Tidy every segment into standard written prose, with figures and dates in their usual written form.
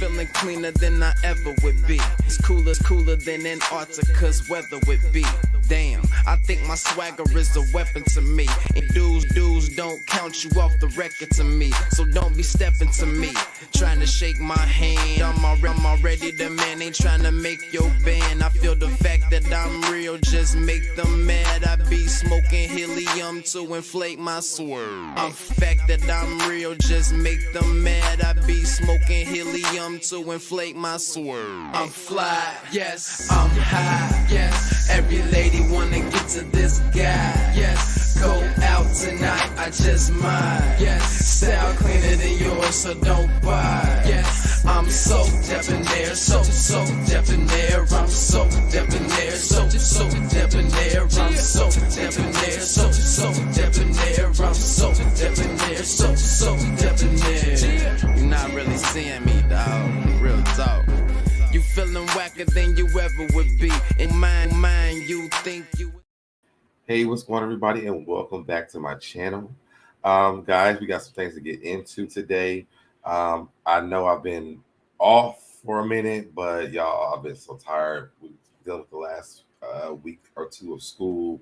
feeling cleaner than I ever would be. It's cooler than Antarctica's weather would be. Damn, I think my swagger is a weapon to me. And dudes don't count you off the record to me. So don't be stepping to me, trying to shake my hand. I'm already the man, ain't trying to make your band. I feel the fact that I'm real, just make them mad. I be smoking helium to inflate my swerve. I'm fact that I'm real, just make them mad. I be smoking helium to inflate my swerve. I'm fly, yes, I'm high, yes. Every lady wanna get to this guy, yes. Go out tonight, I just might, yes. Style cleaner than yours, so don't buy, yes. I'm so debonair, so debonair. I'm so debonair, so debonair. I'm so debonair, so debonair. I'm so debonair, so debonair. You're not really seeing me, dog. Real talk. You feeling whacker than you ever would be. In mind, you think you. Hey, what's going on, everybody, and welcome back to my channel. Guys, we got some things to get into today. I know I've been off for a minute, but y'all, I've been so tired. We've dealt with the last week or two of school.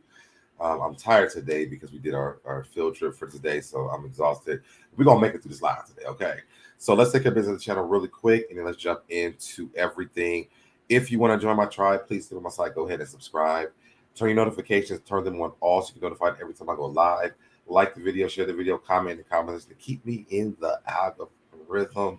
I'm tired today because we did our field trip for today, so I'm exhausted. We're going to make it through this live today, okay? So let's take a visit to the channel really quick, and then let's jump into everything. If you want to join my tribe, please stay on my site. Go ahead and subscribe. Turn your notifications, turn them on all so you can get notified every time I go live. Like the video, share the video, comment in the comments to keep me in the algorithm.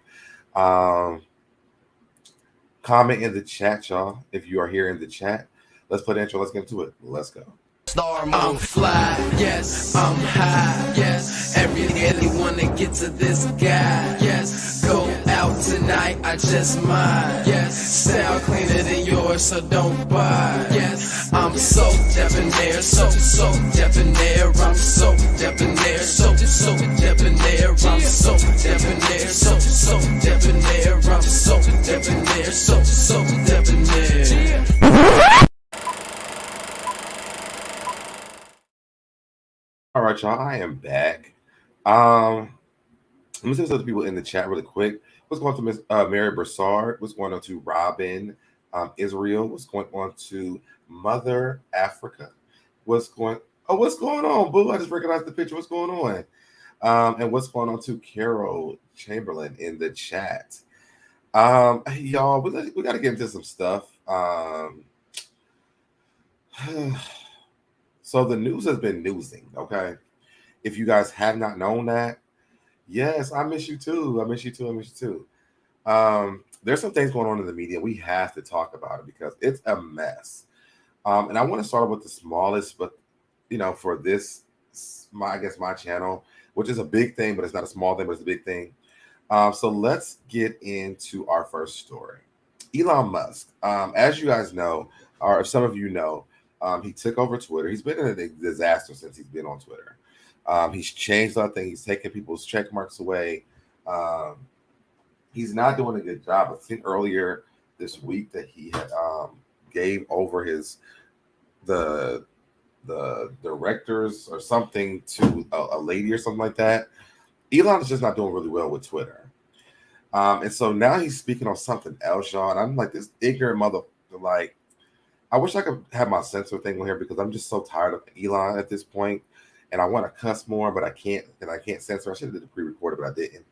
Comment in the chat, y'all, if you are here in the chat. Let's put intro. Let's get into it. Let's go. I'm fly, yes, I'm high, yes. Every daily wanna get to this guy, yes. Go out tonight, I just might, yes. Style cleaner than yours, so don't buy, yes. I'm so debonair, so debonair. I'm so debonair, so debonair. I'm so debonair, so debonair. I'm so debonair, so debonair. All right, y'all, I am back. Let me see some other people in the chat really quick. What's going on to Miss Mary Broussard? What's going on to Robin Israel? What's going on to Mother Africa? What's going on, boo? I just recognized the picture. What's going on? And what's going on to Carol Chamberlain in the chat? Y'all, we got to get into some stuff. So the news has been newsing, okay? If you guys have not known that, yes, I miss you too. I miss you too. There's some things going on in the media. We have to talk about it because it's a mess. And I want to start with the smallest, but for this, I guess my channel, which is a big thing, but it's not a small thing, but it's a big thing. So let's get into our first story. Elon Musk, as you guys know, or if some of you know, he took over Twitter. He's been in a disaster since he's been on Twitter. He's changed a lot of things. He's taken people's check marks away. He's not doing a good job. I think earlier this week that he had gave over the directors or something to a lady or something like that. Elon is just not doing really well with Twitter. And so now he's speaking on something else, y'all. And I'm like, this ignorant mother, like, I wish I could have my censor thing on here because I'm just so tired of Elon at this point, and I want to cuss more, but I can't, and I can't censor. I should have did the pre-recorded, but I didn't.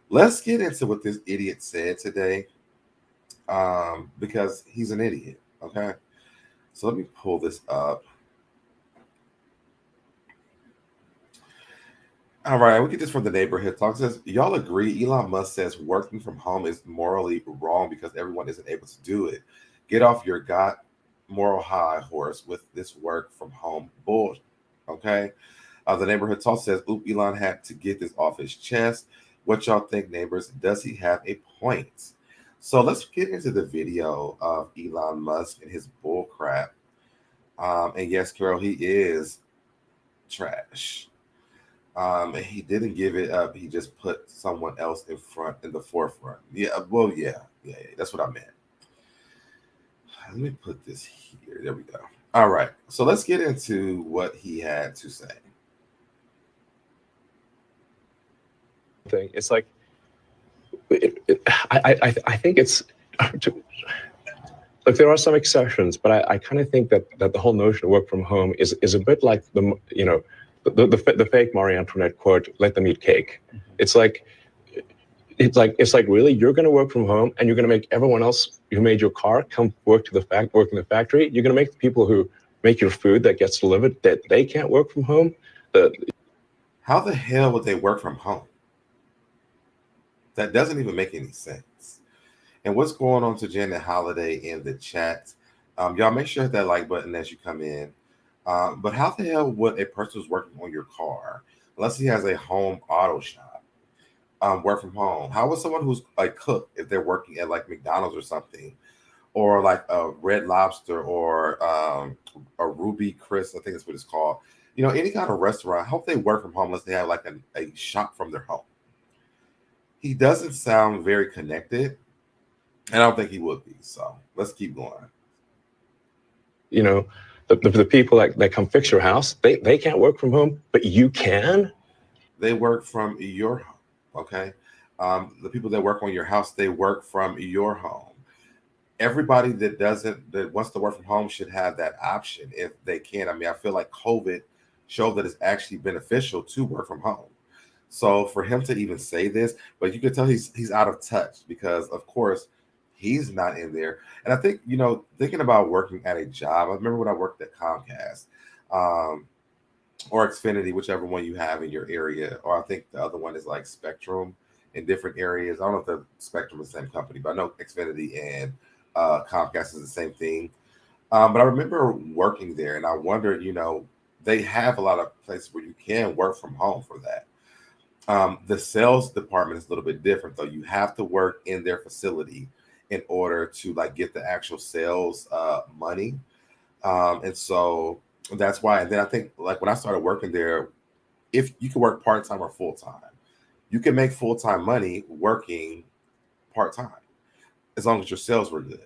Let's get into what this idiot said today, because he's an idiot. Okay, so let me pull this up. All right, we get this from the neighborhood talk. It says, y'all agree Elon Musk says working from home is morally wrong because everyone isn't able to do it. Get off your moral high horse with this work from home bullshit. Okay, the neighborhood talk says, oop, Elon had to get this off his chest. What y'all think, neighbors? Does he have a point? So let's get into the video of Elon Musk and his bull crap. And yes, Carol, he is trash. And he didn't give it up. He just put someone else in the forefront. Yeah, well, yeah, that's what I meant. Let me put this here. There we go. All right. So let's get into what he had to say. It's like I think it's. Look, there are some exceptions, but I kind of think that the whole notion of work from home is a bit like the fake Marie Antoinette quote, "Let them eat cake." It's like really, you're going to work from home and you're going to make everyone else who made your car come work in the factory. You're going to make the people who make your food that gets delivered that they can't work from home. How the hell would they work from home? That doesn't even make any sense. And what's going on to Janet Holiday in the chat? Y'all make sure to hit that like button as you come in. But how the hell would a person who's working on your car, unless he has a home auto shop, work from home? How would someone who's like cook, if they're working at like McDonald's or something, or like a Red Lobster or a Ruby Chris, I think that's what it's called. Any kind of restaurant, I hope they work from home unless they have like a shop from their home. He doesn't sound very connected, and I don't think he would be. So let's keep going. The people that come fix your house, they can't work from home, but you can. They work from your home, okay? The people that work on your house, they work from your home. Everybody that wants to work from home should have that option if they can. I mean, I feel like COVID showed that it's actually beneficial to work from home. So for him to even say this, but you can tell he's out of touch because, of course, he's not in there. And I think, thinking about working at a job, I remember when I worked at Comcast or Xfinity, whichever one you have in your area, or I think the other one is like Spectrum in different areas. I don't know if the Spectrum is the same company, but I know Xfinity and Comcast is the same thing. But I remember working there and I wondered, they have a lot of places where you can work from home for that. The sales department is a little bit different, though. You have to work in their facility in order to like get the actual sales money. And so that's why. And then I think like when I started working there, if you can work part-time or full-time, you can make full-time money working part-time as long as your sales were good.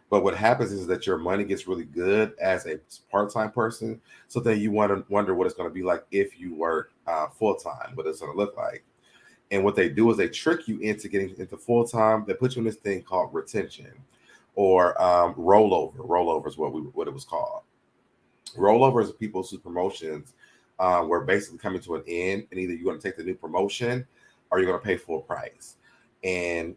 But what happens is that your money gets really good as a part-time person. So then you wonder what it's going to be like if you work full-time, what it's going to look like. And what they do is they trick you into getting into full-time. They put you in this thing called retention or rollover. Rollover is what it was called. Rollover is people's promotions were basically coming to an end, and either you're going to take the new promotion or you're going to pay full price. And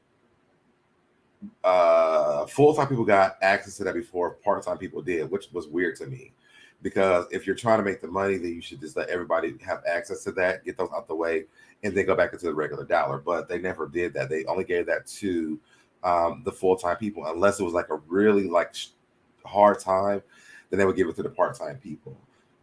full-time people got access to that before part-time people did, which was weird to me, because if you're trying to make the money, then you should just let everybody have access to that, get those out the way, and then go back into the regular dollar. But they never did that. They only gave that to the full-time people, unless it was like a really like hard time, then they would give it to the part-time people.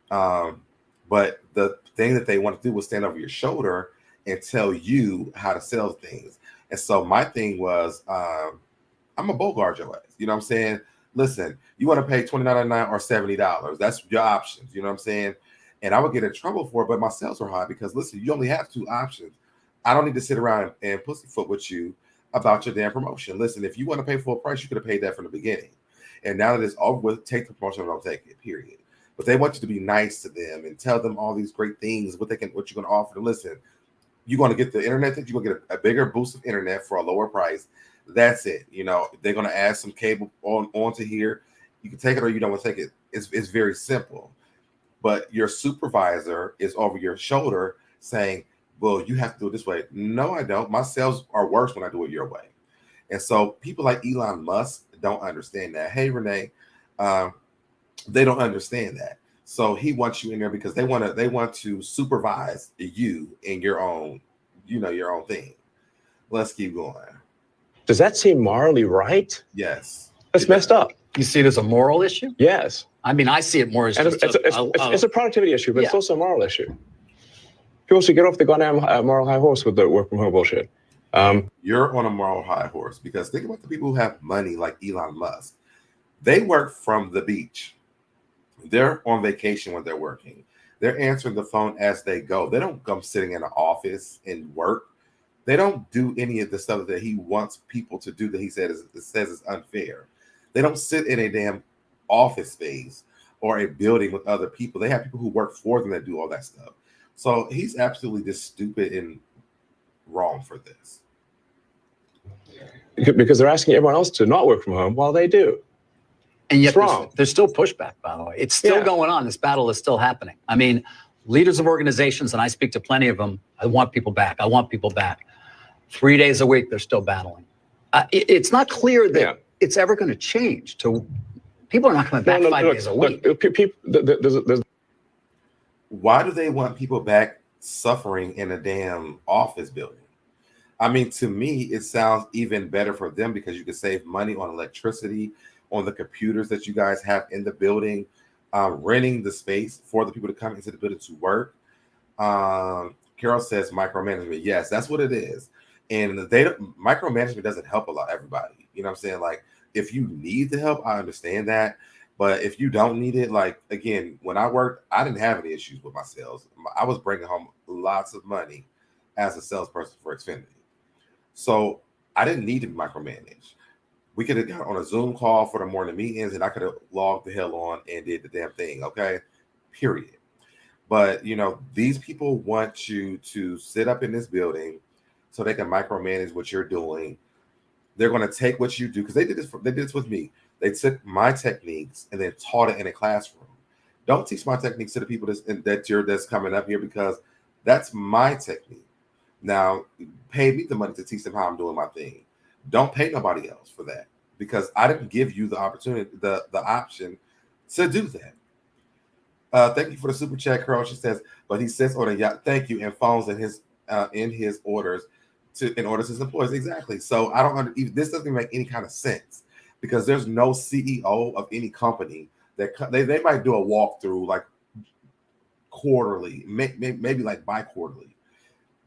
But the thing that they want to do was stand over your shoulder and tell you how to sell things. And so my thing was, I'm a Bogart your ass. You know what I'm saying? Listen, you want to pay $29.99 or $70. That's your options. You know what I'm saying? And I would get in trouble for it, but my sales were high because, listen, you only have two options. I don't need to sit around and pussyfoot with you about your damn promotion. Listen, if you want to pay full price, you could have paid that from the beginning. And now that it's over with, take the promotion or don't take it, period. But they want you to be nice to them and tell them all these great things, what you're going to offer them. Listen, you're going to get the internet, that you're going to get a bigger boost of internet for a lower price. That's it. They're going to add some cable onto here. You can take it or you don't want to take it. It's very simple. But your supervisor is over your shoulder saying, well, you have to do it this way. No, I don't. My sales are worse when I do it your way. And so people like Elon Musk don't understand that. Hey, Renee, they don't understand that. So he wants you in there because they want to supervise you in your own thing. Let's keep going. Does that seem morally right? Yes. That's messed up. You see it as a moral issue? Yes. I mean, I see it more as it's a productivity issue, but it's also a moral issue. People should get off the goddamn moral high horse with the work from home bullshit. You're on a moral high horse because think about the people who have money like Elon Musk. They work from the beach. They're on vacation when they're working. They're answering the phone as they go. They don't come sitting in an office and work. They don't do any of the stuff that he wants people to do that he says is unfair. They don't sit in a damn office space or a building with other people. They have people who work for them that do all that stuff. So he's absolutely just stupid and wrong for this. because they're asking everyone else to not work from home while they do. And yet It's wrong. there's still pushback, by the way. It's still going on. This battle is still happening. I mean, leaders of organizations, and I speak to plenty of them, I want people back. I want people back. 3 days a week, they're still battling. It's not clear that it's ever going to change. People are not coming back 5 days a week. Why do they want people back suffering in a damn office building? I mean, to me, it sounds even better for them because you can save money on electricity, on the computers that you guys have in the building, renting the space for the people to come into the building to work. Carol says micromanagement. Yes, that's what it is. And micromanagement doesn't help a lot, everybody. You know what I'm saying? Like, if you need the help, I understand that. But if you don't need it, like, again, when I worked, I didn't have any issues with my sales. I was bringing home lots of money as a salesperson for Xfinity. So I didn't need to be micromanaged. We could have got on a Zoom call for the morning meetings and I could have logged the hell on and did the damn thing. Okay. Period. But, you know, these people want you to sit up in this building so they can micromanage what you're doing. They're going to take what you do because they did this with me. They took my techniques and then taught it in a classroom. Don't teach my techniques to the people that's coming up here because that's my technique. Now, pay me the money to teach them how I'm doing my thing. Don't pay nobody else for that because I didn't give you the opportunity, the option to do that. Thank you for the super chat, Carl. She says, but he sits on a yacht. Thank you, and phones in his orders in order to his employees. Exactly. So I don't. This doesn't make any kind of sense because there's no CEO of any company that they might do a walkthrough like quarterly, maybe like bi-quarterly.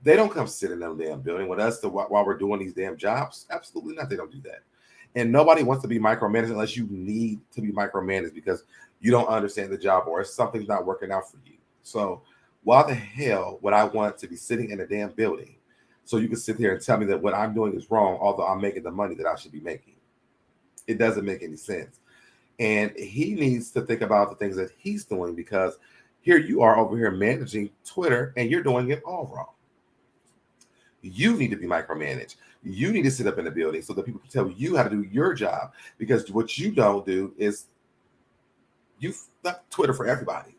They don't come sit in that damn building with us while we're doing these damn jobs. Absolutely not. They don't do that. And nobody wants to be micromanaged unless you need to be micromanaged because you don't understand the job or something's not working out for you. So why the hell would I want to be sitting in a damn building so you can sit here and tell me that what I'm doing is wrong, although I'm making the money that I should be making? It doesn't make any sense. And he needs to think about the things that he's doing because here you are over here managing Twitter and you're doing it all wrong. You need to be micromanaged. You need to sit up in the building so that people can tell you how to do your job because what you don't do is you fuck Twitter for everybody.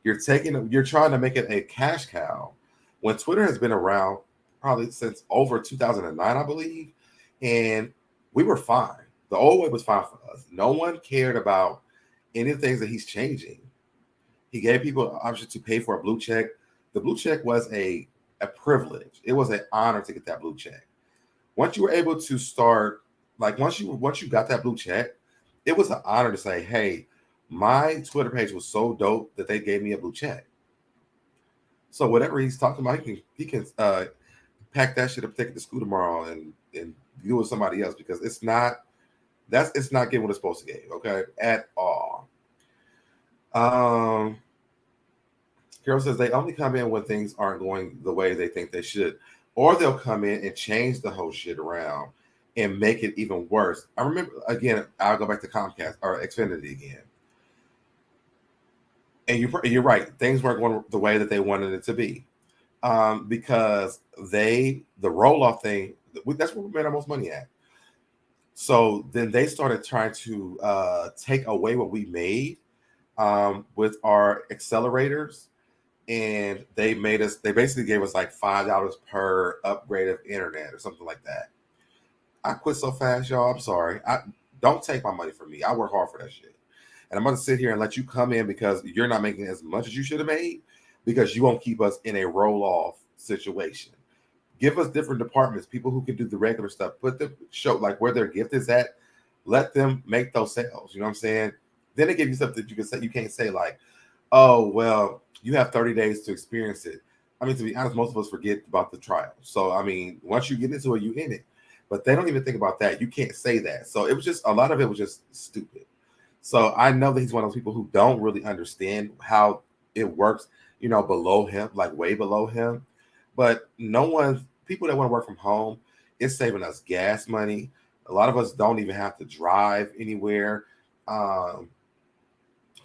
You're trying to make it a cash cow when Twitter has been around probably since over 2009, I believe. And we were fine. The old way was fine for us. No one cared about any of the things that he's changing. He gave people an option to pay for a blue check. The blue check was a privilege. It was an honor to get that blue check. Once you were able to start, like once you got that blue check, it was an honor to say, hey, my Twitter page was so dope that they gave me a blue check. So whatever he's talking about, he can pack that shit up, take it to school tomorrow and deal with somebody else because it's not getting what it's supposed to give, okay, at all. Carol says they only come in when things aren't going the way they think they should, or they'll come in and change the whole shit around and make it even worse. I remember, again, I'll go back to Comcast or Xfinity again. And you're right. Things weren't going the way that they wanted it to be because the roll-off thing, that's where we made our most money at. So then they started trying to take away what we made with our accelerators. And they basically gave us like $5 per upgrade of internet or something like that. I quit so fast, y'all. I'm sorry. Don't take my money from me. I work hard for that shit. And I'm going to sit here and let you come in because you're not making as much as you should have made because you won't keep us in a roll-off situation. Give us different departments, people who can do the regular stuff. Put them, show like where their gift is at. Let them make those sales. You know what I'm saying? Then they give you stuff that you can say. You can't say like, oh, well, you have 30 days to experience it. I mean, to be honest, most of us forget about the trial. So, I mean, once you get into it, you in it. But they don't even think about that. You can't say that. So it was just, a lot of it was just stupid. So I know that he's one of those people who don't really understand how it works, you know, below him, like way below him. But people that want to work from home, it's saving us gas money. A lot of us don't even have to drive anywhere.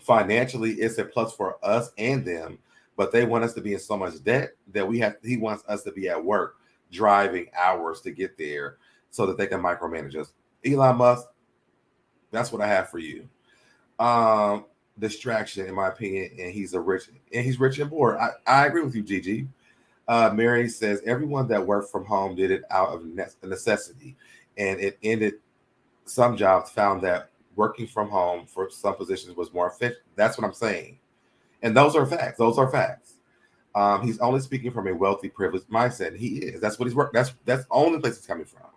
Financially, it's a plus for us and them, but they want us to be in so much debt that he wants us to be at work driving hours to get there so that they can micromanage us. Elon Musk, that's what I have for you. Distraction, in my opinion, and he's rich and bored. I agree with you, Gigi. Mary says everyone that worked from home did it out of necessity, and it ended. Some jobs found that working from home for some positions was more efficient. That's what I'm saying, and those are facts. Those are facts. He's only speaking from a wealthy, privileged mindset. He is. That's what he's working. That's the only place he's coming from,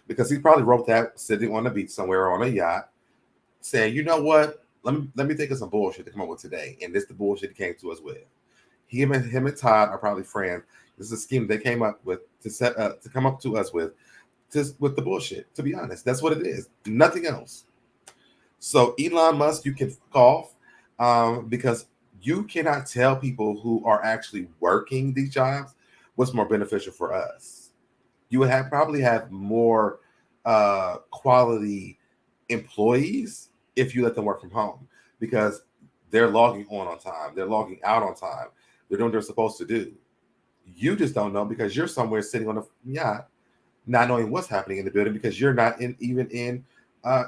because he probably wrote that sitting on the beach somewhere on a yacht, saying, "You know what? Let me think of some bullshit to come up with today." And this the bullshit he came to us with. Him and Todd are probably friends. This is a scheme they came up with to come up to us with the bullshit. To be honest, that's what it is. Nothing else. So Elon Musk, you can fuck off, because you cannot tell people who are actually working these jobs what's more beneficial for us. You would probably have more quality employees if you let them work from home, because they're logging on time, they're logging out on time, they're doing what they're supposed to do. You just don't know because you're somewhere sitting on a yacht, not knowing what's happening in the building because you're not even in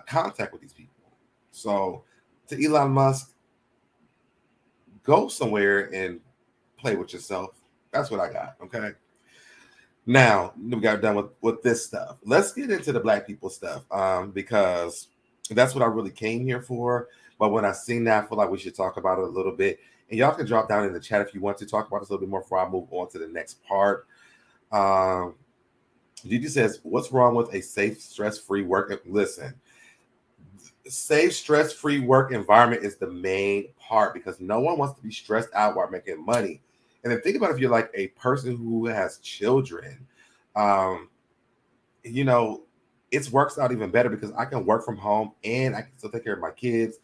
contact with these people. So to Elon Musk, go somewhere and play with yourself. That's what I got. Okay. Now we got done with this stuff. Let's get into the black people stuff, because that's what I really came here for. But when I seen that, I feel like we should talk about it a little bit. And y'all can drop down in the chat if you want to talk about this a little bit more before I move on to the next part. Gigi says, what's wrong with a safe, stress-free work? Listen, safe, stress-free work environment is the main part, because no one wants to be stressed out while making money. And then think about if you're like a person who has children, it works out even better because I can work from home and I can still take care of my kids.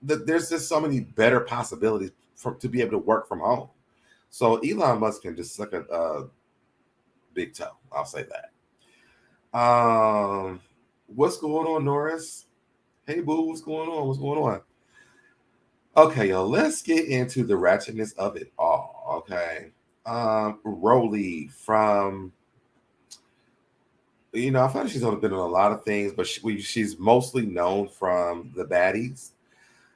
There's just so many better possibilities to be able to work from home. So Elon Musk can just suck a big toe. I'll say that. What's going on, Norris? Hey, boo, what's going on? What's going on? Okay, y'all, let's get into the ratchetness of it all. Okay. Rolly from, I find like she's only been in a lot of things, but she's mostly known from The Baddies.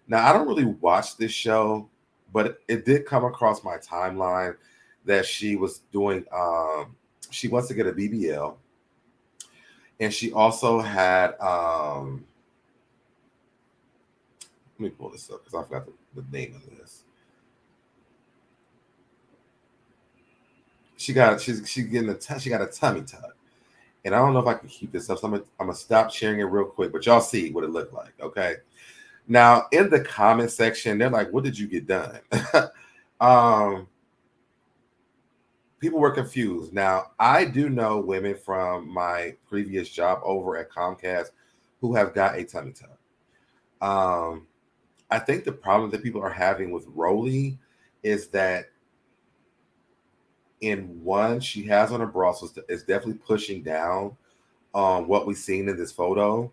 Now, I don't really watch this show, but it did come across my timeline that she was doing, she wants to get a BBL. And she also had, let me pull this up because I forgot the name of this. She got a tummy tuck. And I don't know if I can keep this up. So I'm gonna stop sharing it real quick, but y'all see what it looked like, okay? Now, in the comment section, they're like, what did you get done? People were confused. Now, I do know women from my previous job over at Comcast who have got a tummy tuck. I think the problem that people are having with Rolly is that in one, she has on her bra, so it's definitely pushing down on what we've seen in this photo.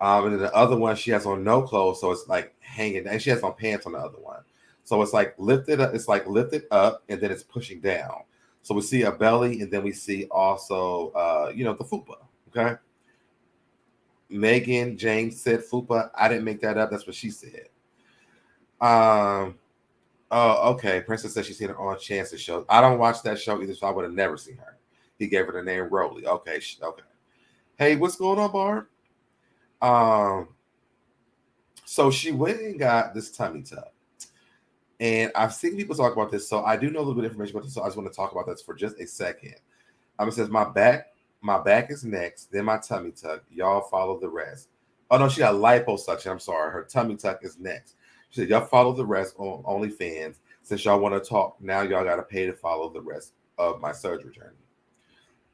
And then the other one, she has on no clothes, so it's like hanging, and she has on pants on the other one. So it's like lifted up, and then it's pushing down. So we see a belly, and then we see also, the fupa, okay? Megan James said fupa. I didn't make that up. That's what she said. Oh, okay. Princess said she's seen her on Chance's show. I don't watch that show either, so I would have never seen her. He gave her the name Rolly. Okay. Hey, what's going on, Barb? So she went and got this tummy tuck. And I've seen people talk about this, so I do know a little bit of information about this, so I just want to talk about this for just a second. It says, my back is next, then my tummy tuck. Y'all follow the rest. Oh, no, she got liposuction. I'm sorry. Her tummy tuck is next. She said, y'all follow the rest on OnlyFans. Since y'all want to talk, now y'all got to pay to follow the rest of my surgery journey.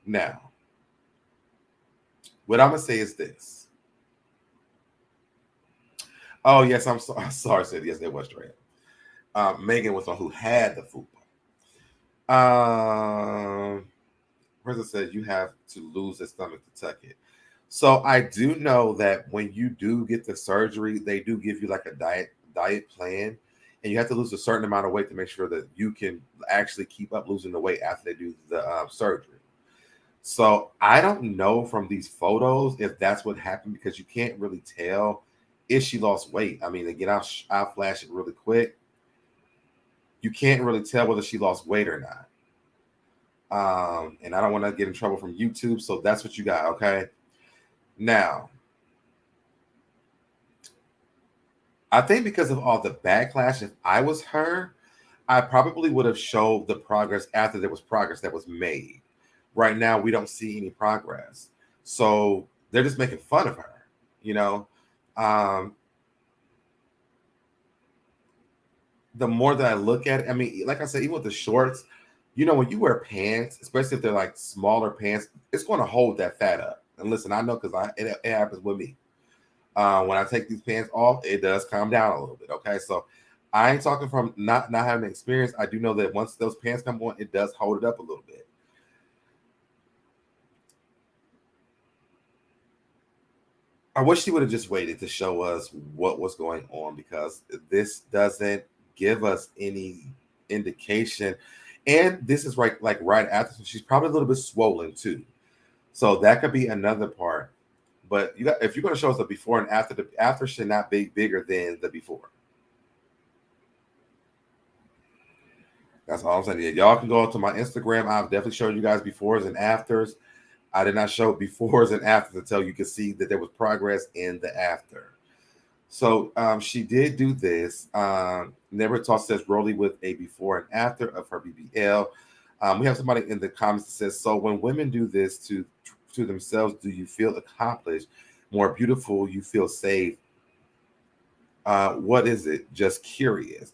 Now, what I'm going to say is this. Oh, yes, I'm sorry, said yes, it was straight. Megan was on who had the fupa. Person said you have to lose the stomach to tuck it. So I do know that when you do get the surgery, they do give you like a diet plan, and you have to lose a certain amount of weight to make sure that you can actually keep up losing the weight after they do the surgery. So I don't know from these photos if that's what happened, because you can't really tell if she lost weight. I mean, again, I'll flash it really quick. You can't really tell whether she lost weight or not. And I don't want to get in trouble from YouTube, so that's what you got, okay? Now, I think because of all the backlash, if I was her, I probably would have showed the progress after there was progress that was made. Right now, we don't see any progress. So they're just making fun of her, you know? The more that I look at it, I mean, like I said, even with the shorts, you know, when you wear pants, especially if they're like smaller pants, it's going to hold that fat up. And listen, I know, because it happens with me. When I take these pants off, it does calm down a little bit. Okay, so I ain't talking from not having experience. I do know that once those pants come on, it does hold it up a little bit. I wish she would have just waited to show us what was going on, because this doesn't give us any indication. And this is right after, so she's probably a little bit swollen too. So that could be another part. But if you're going to show us the before and after, the after should not be bigger than the before. That's all I'm saying. Y'all can go to my Instagram. I've definitely showed you guys befores and afters. I did not show befores and afters until you could see that there was progress in the after. So she did do this. Never Talk says Rolly with a before and after of her BBL. We have somebody in the comments that says, so when women do this to themselves, do you feel accomplished, more beautiful, you feel safe? What is it? Just curious.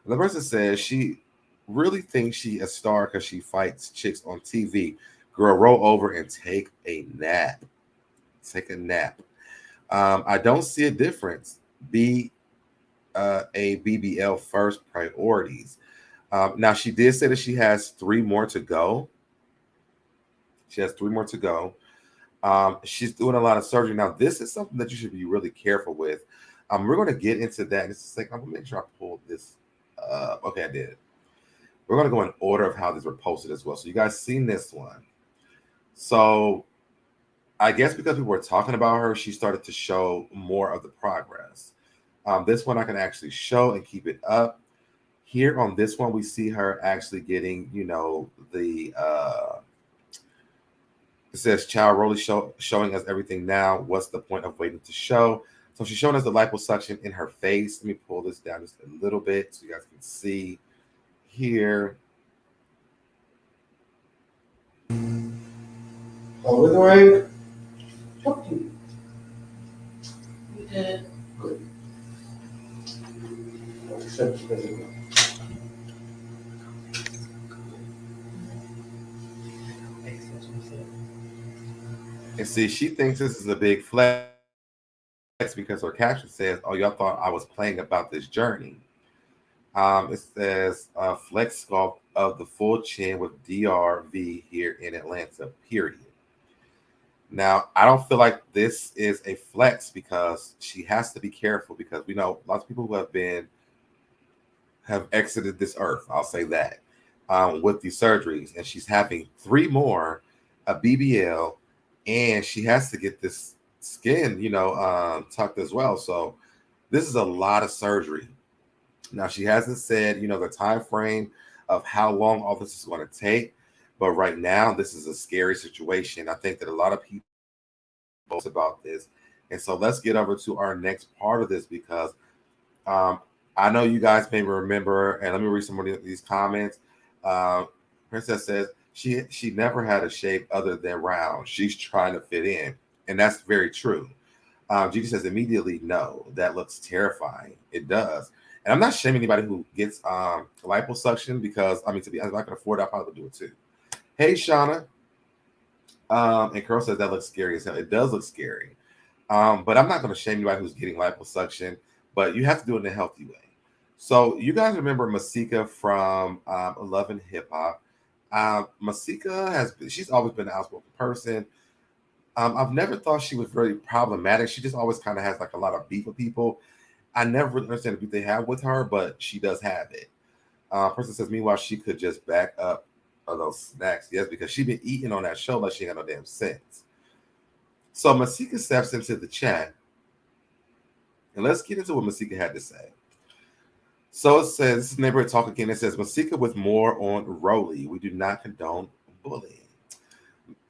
The person says she really thinks she a star because she fights chicks on TV. Girl, roll over and take a nap. Take a nap. I don't see a difference. Be a BBL first priorities. Now, she did say that she has 3 more to go. She has 3 more to go. She's doing a lot of surgery. Now, this is something that you should be really careful with. We're going to get into that in just a second. I'm going to make sure I pulled this up. Okay, I did. We're going to go in order of how these were posted as well. So you guys seen this one. So I guess because people were talking about her, she started to show more of the progress. This one I can actually show and keep it up. Here on this one, we see her actually getting, you know, the it says child Rolly showing us everything now. What's the point of waiting to show? So she's showing us the liposuction in her face. Let me pull this down just a little bit so you guys can see here. How are we doing? Talk to you. We did. Good. Accept it. And see, she thinks this is a big flex because her caption says, oh, y'all thought I was playing about this journey. It says flex sculpt of the full chin with DRV here in Atlanta, period. Now, I don't feel like this is a flex because she has to be careful, because we know lots of people who have exited this earth, I'll say that, with these surgeries, and she's having 3 more, a BBL, and she has to get this skin, you know, tucked as well. So this is a lot of surgery. Now, she hasn't said, you know, the time frame of how long all this is going to take, but right now, this is a scary situation. I think that a lot of people post about this. And so let's get over to our next part of this, because I know you guys may remember, and let me read some of these comments. Princess says she never had a shape other than round. She's trying to fit in. And that's very true. Gigi says immediately, no, that looks terrifying. It does. And I'm not shaming anybody who gets liposuction, because, I mean, to be honest, if I can afford it, I probably would do it too. Hey, Shauna. And Carol says that looks scary as hell. It does look scary. But I'm not going to shame anybody who's getting liposuction, but you have to do it in a healthy way. So you guys remember Masika from Love and Hip Hop. Masika she's always been an outspoken person. I've never thought she was very problematic. She just always kind of has like a lot of beef with people. I never really understand the beef they have with her, but she does have it. Person says, meanwhile, she could just back up of those snacks. Yes, because she been eating on that show like she ain't got no damn sense. So Masika steps into the chat, and let's get into what Masika had to say. So it says, this is Neighborhood Talk again. It says, Masika with more on Rolly. We do not condone bullying.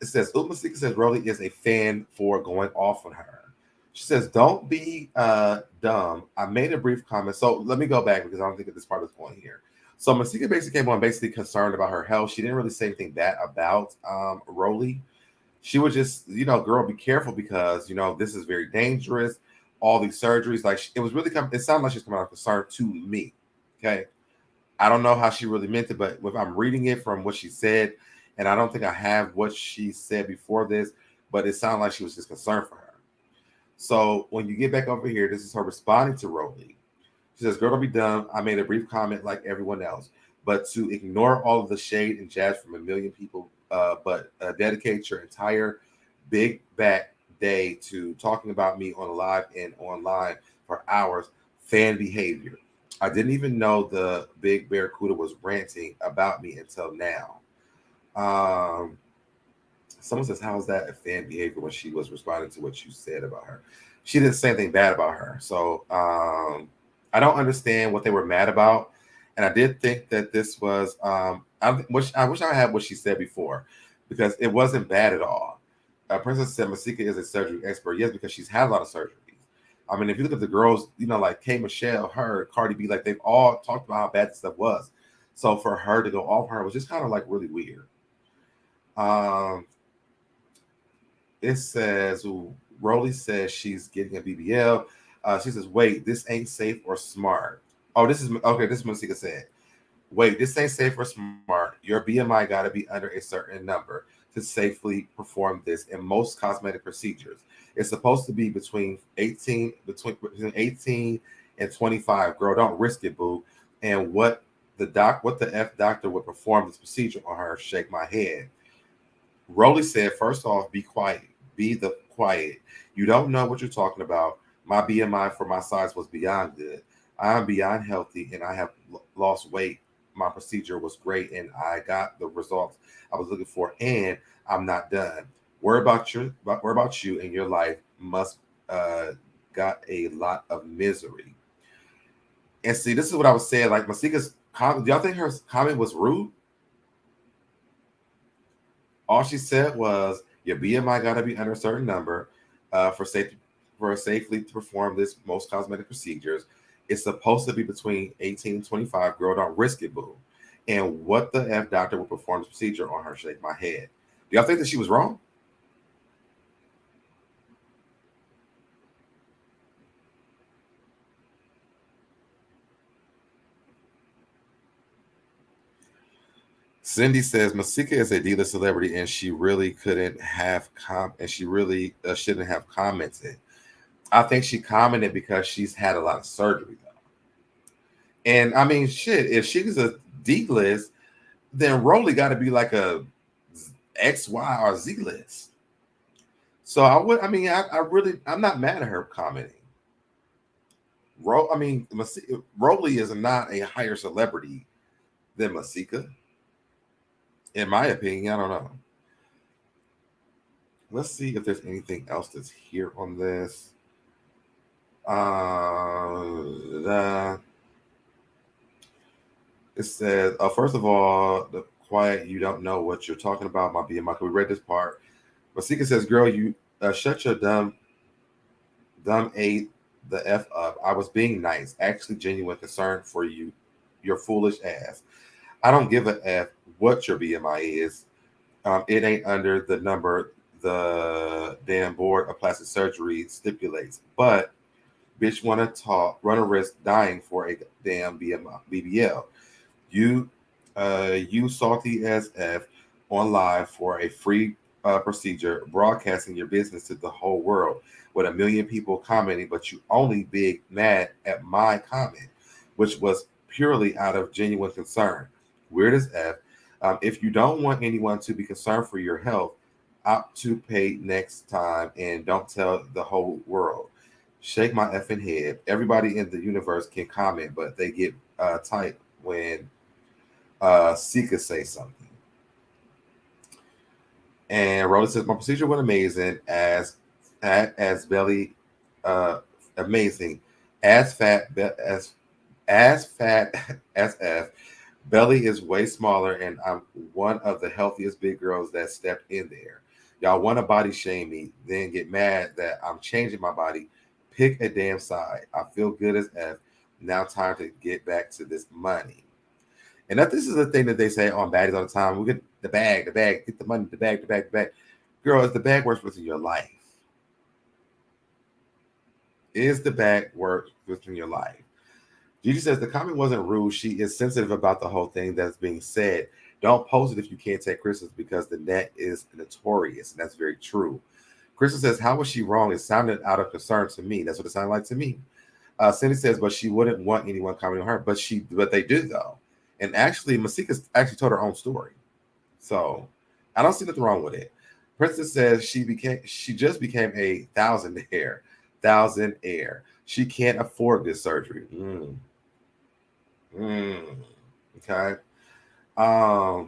It says, Masika says Rolly is a fan for going off on her. She says, don't be dumb. I made a brief comment. So let me go back because I don't think that this part is going here. So Masika basically came on basically concerned about her health. She didn't really say anything bad about Rolly. She was just, girl, be careful because, this is very dangerous. All these surgeries, like it was really it sounded like she's coming out of concern to me. Okay. I don't know how she really meant it, but if I'm reading it from what she said, and I don't think I have what she said before this, but it sounded like she was just concerned for her. So when you get back over here, this is her responding to Rolly. She says, girl, don't be dumb. I made a brief comment like everyone else, but to ignore all of the shade and jazz from a million people, but dedicate your entire big back day to talking about me on live and online for hours, fan behavior. I didn't even know the big barracuda was ranting about me until now. Someone says, how is that a fan behavior when she was responding to what you said about her? She didn't say anything bad about her. So I don't understand what they were mad about. And I did think that this was, I wish I had what she said before because it wasn't bad at all. Princess said Masika is a surgery expert. Yes, because she's had a lot of surgeries. I mean, if you look at the girls, like K. Michelle, her, Cardi B, like they've all talked about how bad this stuff was. So for her to go off her was just kind of like really weird. It says, Rolly says she's getting a BBL. She says, wait, this ain't safe or smart. Oh, this is Masika said. Wait, this ain't safe or smart. Your BMI got to be under a certain number to safely perform this in most cosmetic procedures. It's supposed to be between 18 and 25. Girl, don't risk it, boo. And what the F doctor would perform this procedure on her? Shake my head. Rolly said, first off, be quiet. Be the quiet. You don't know what you're talking about. My BMI for my size was beyond good. I am beyond healthy and I have lost weight. My procedure was great and I got the results I was looking for, and I'm not done. Worry about you and your life. Musk got a lot of misery. And see, this is what I was saying. Like Masika's comment, do y'all think her comment was rude? All she said was, your BMI got to be under a certain number for safely to perform this most cosmetic procedures. It's supposed to be between 18 and 25. Girl, don't risk it, boo. And what the F doctor will perform this procedure on her? Shake my head. Do y'all think that she was wrong? Cindy says Masika is a D-list celebrity, and she really couldn't have shouldn't have commented. I think she commented because she's had a lot of surgery, though. And I mean, shit, if she's a D-list, then Rolly got to be like a X, Y, or Z list. So I'm not mad at her commenting. Rolly is not a higher celebrity than Masika. In my opinion, I don't know. Let's see if there's anything else that's here on this. It says, first of all, the quiet, you don't know what you're talking about. My BMI. We read this part. Masika says, girl, you shut your dumb A the F up. I was being nice. Actually, genuine concern for you. Your foolish ass. I don't give a F what your BMI is. It ain't under the number the damn board of plastic surgery stipulates. But bitch wanna run a risk dying for a damn BBL. You salty as F on live for a free procedure, broadcasting your business to the whole world with 1 million people commenting, but you only big mad at my comment, which was purely out of genuine concern. Weird as F. If you don't want anyone to be concerned for your health, opt to pay next time and don't tell the whole world. Shake my effing head. Everybody in the universe can comment, but they get tight when Sika say something. And Rhoda says, my procedure went amazing as belly amazing as fat as fat as F. Belly is way smaller, and I'm one of the healthiest big girls that stepped in there. Y'all want to body shame me, then get mad that I'm changing my body. Pick a damn side. I feel good as F. Now time to get back to this money. And that this is the thing that they say on baddies all the time. We get the bag, get the money, the bag, the bag, the bag. Girl, is the bag worth within your life? Is the bag worth within your life? Gigi says the comment wasn't rude. She is sensitive about the whole thing that's being said. Don't post it if you can't take Christmas because the net is notorious. And that's very true. Crystal says, how was she wrong? It sounded out of concern to me. That's what it sounded like to me. Cindy says, but she wouldn't want anyone commenting on her. But they do, though. And actually, Masika actually told her own story. So I don't see nothing wrong with it. Princess says she just became a thousandaire. She can't afford this surgery. Okay. I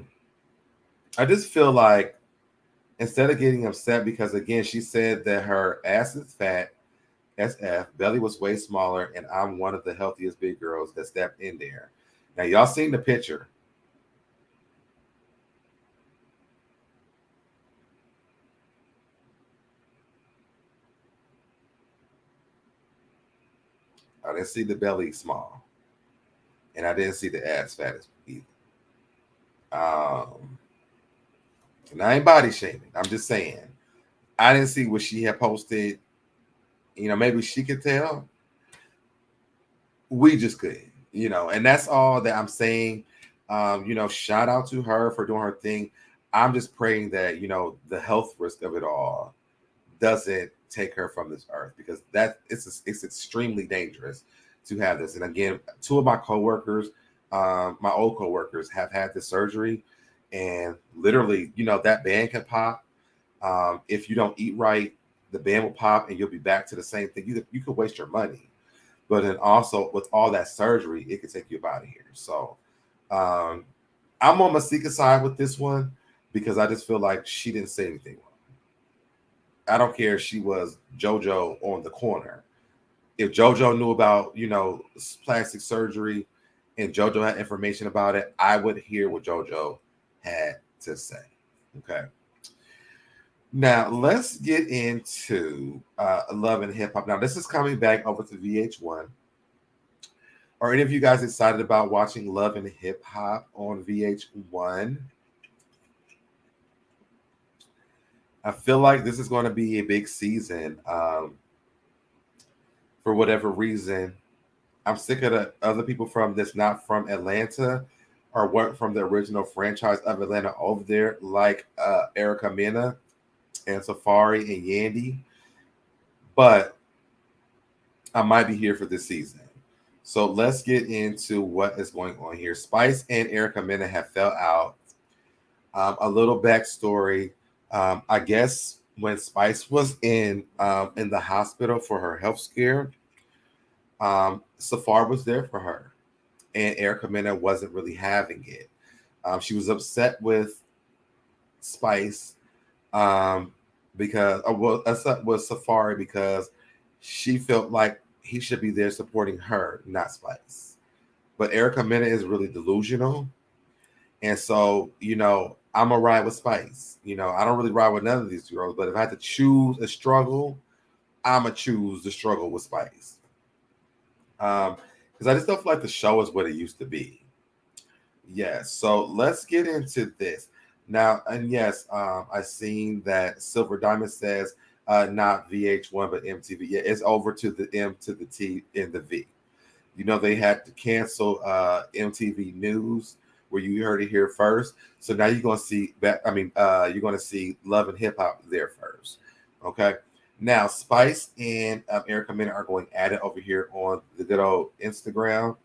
just feel like instead of getting upset, because again, she said that her ass is fat, SF, belly was way smaller, and I'm one of the healthiest big girls that stepped in there. Now, y'all seen the picture. I didn't see the belly small, and I didn't see the ass fat either. And I ain't body shaming. I'm just saying, I didn't see what she had posted. You know, maybe she could tell. We just couldn't, and that's all that I'm saying. Shout out to her for doing her thing. I'm just praying that, the health risk of it all doesn't take her from this earth, because it's extremely dangerous to have this. And again, two of my coworkers, my old coworkers, have had this surgery, and literally, that band can pop. If you don't eat right, the band will pop, and you'll be back to the same thing. You could waste your money, but then also with all that surgery, it could take you out of here. So I'm on Masika's side with this one, because I just feel like she didn't say anything wrong. I don't care if she was JoJo on the corner. If JoJo knew about, plastic surgery and JoJo had information about it, I would hear what JoJo had to say. Okay. Now, let's get into Love and Hip Hop. Now, this is coming back over to VH1. Are any of you guys excited about watching Love and Hip Hop on VH1? I feel like this is going to be a big season. For whatever reason, I'm sick of the other people that's not from Atlanta or weren't from the original franchise of Atlanta over there, like Erica Mena and Safari and Yandy. But I might be here for this season. So let's get into what is going on here. Spice and Erica Mena have fell out. A little backstory. I guess when Spice was in the hospital for her health scare, Safari was there for her, and Erica Mena wasn't really having it. She was upset with Spice because upset with Safari because she felt like he should be there supporting her, not Spice. But Erica Mena is really delusional, and so I'm gonna ride with Spice. I don't really ride with none of these girls, but if I had to choose a struggle, I'm gonna choose the struggle with Spice. Because I just don't feel like the show is what it used to be. Yes, so let's get into this now. And yes, I seen that Silver Diamond says not VH1 but MTV. Yeah, it's over to the M to the T in the V. They had to cancel MTV News, where you heard it here first. So now you're gonna see that. You're gonna see Love and Hip Hop there first. Okay. Now Spice and Erica Mena are going at it over here on the good old Instagram.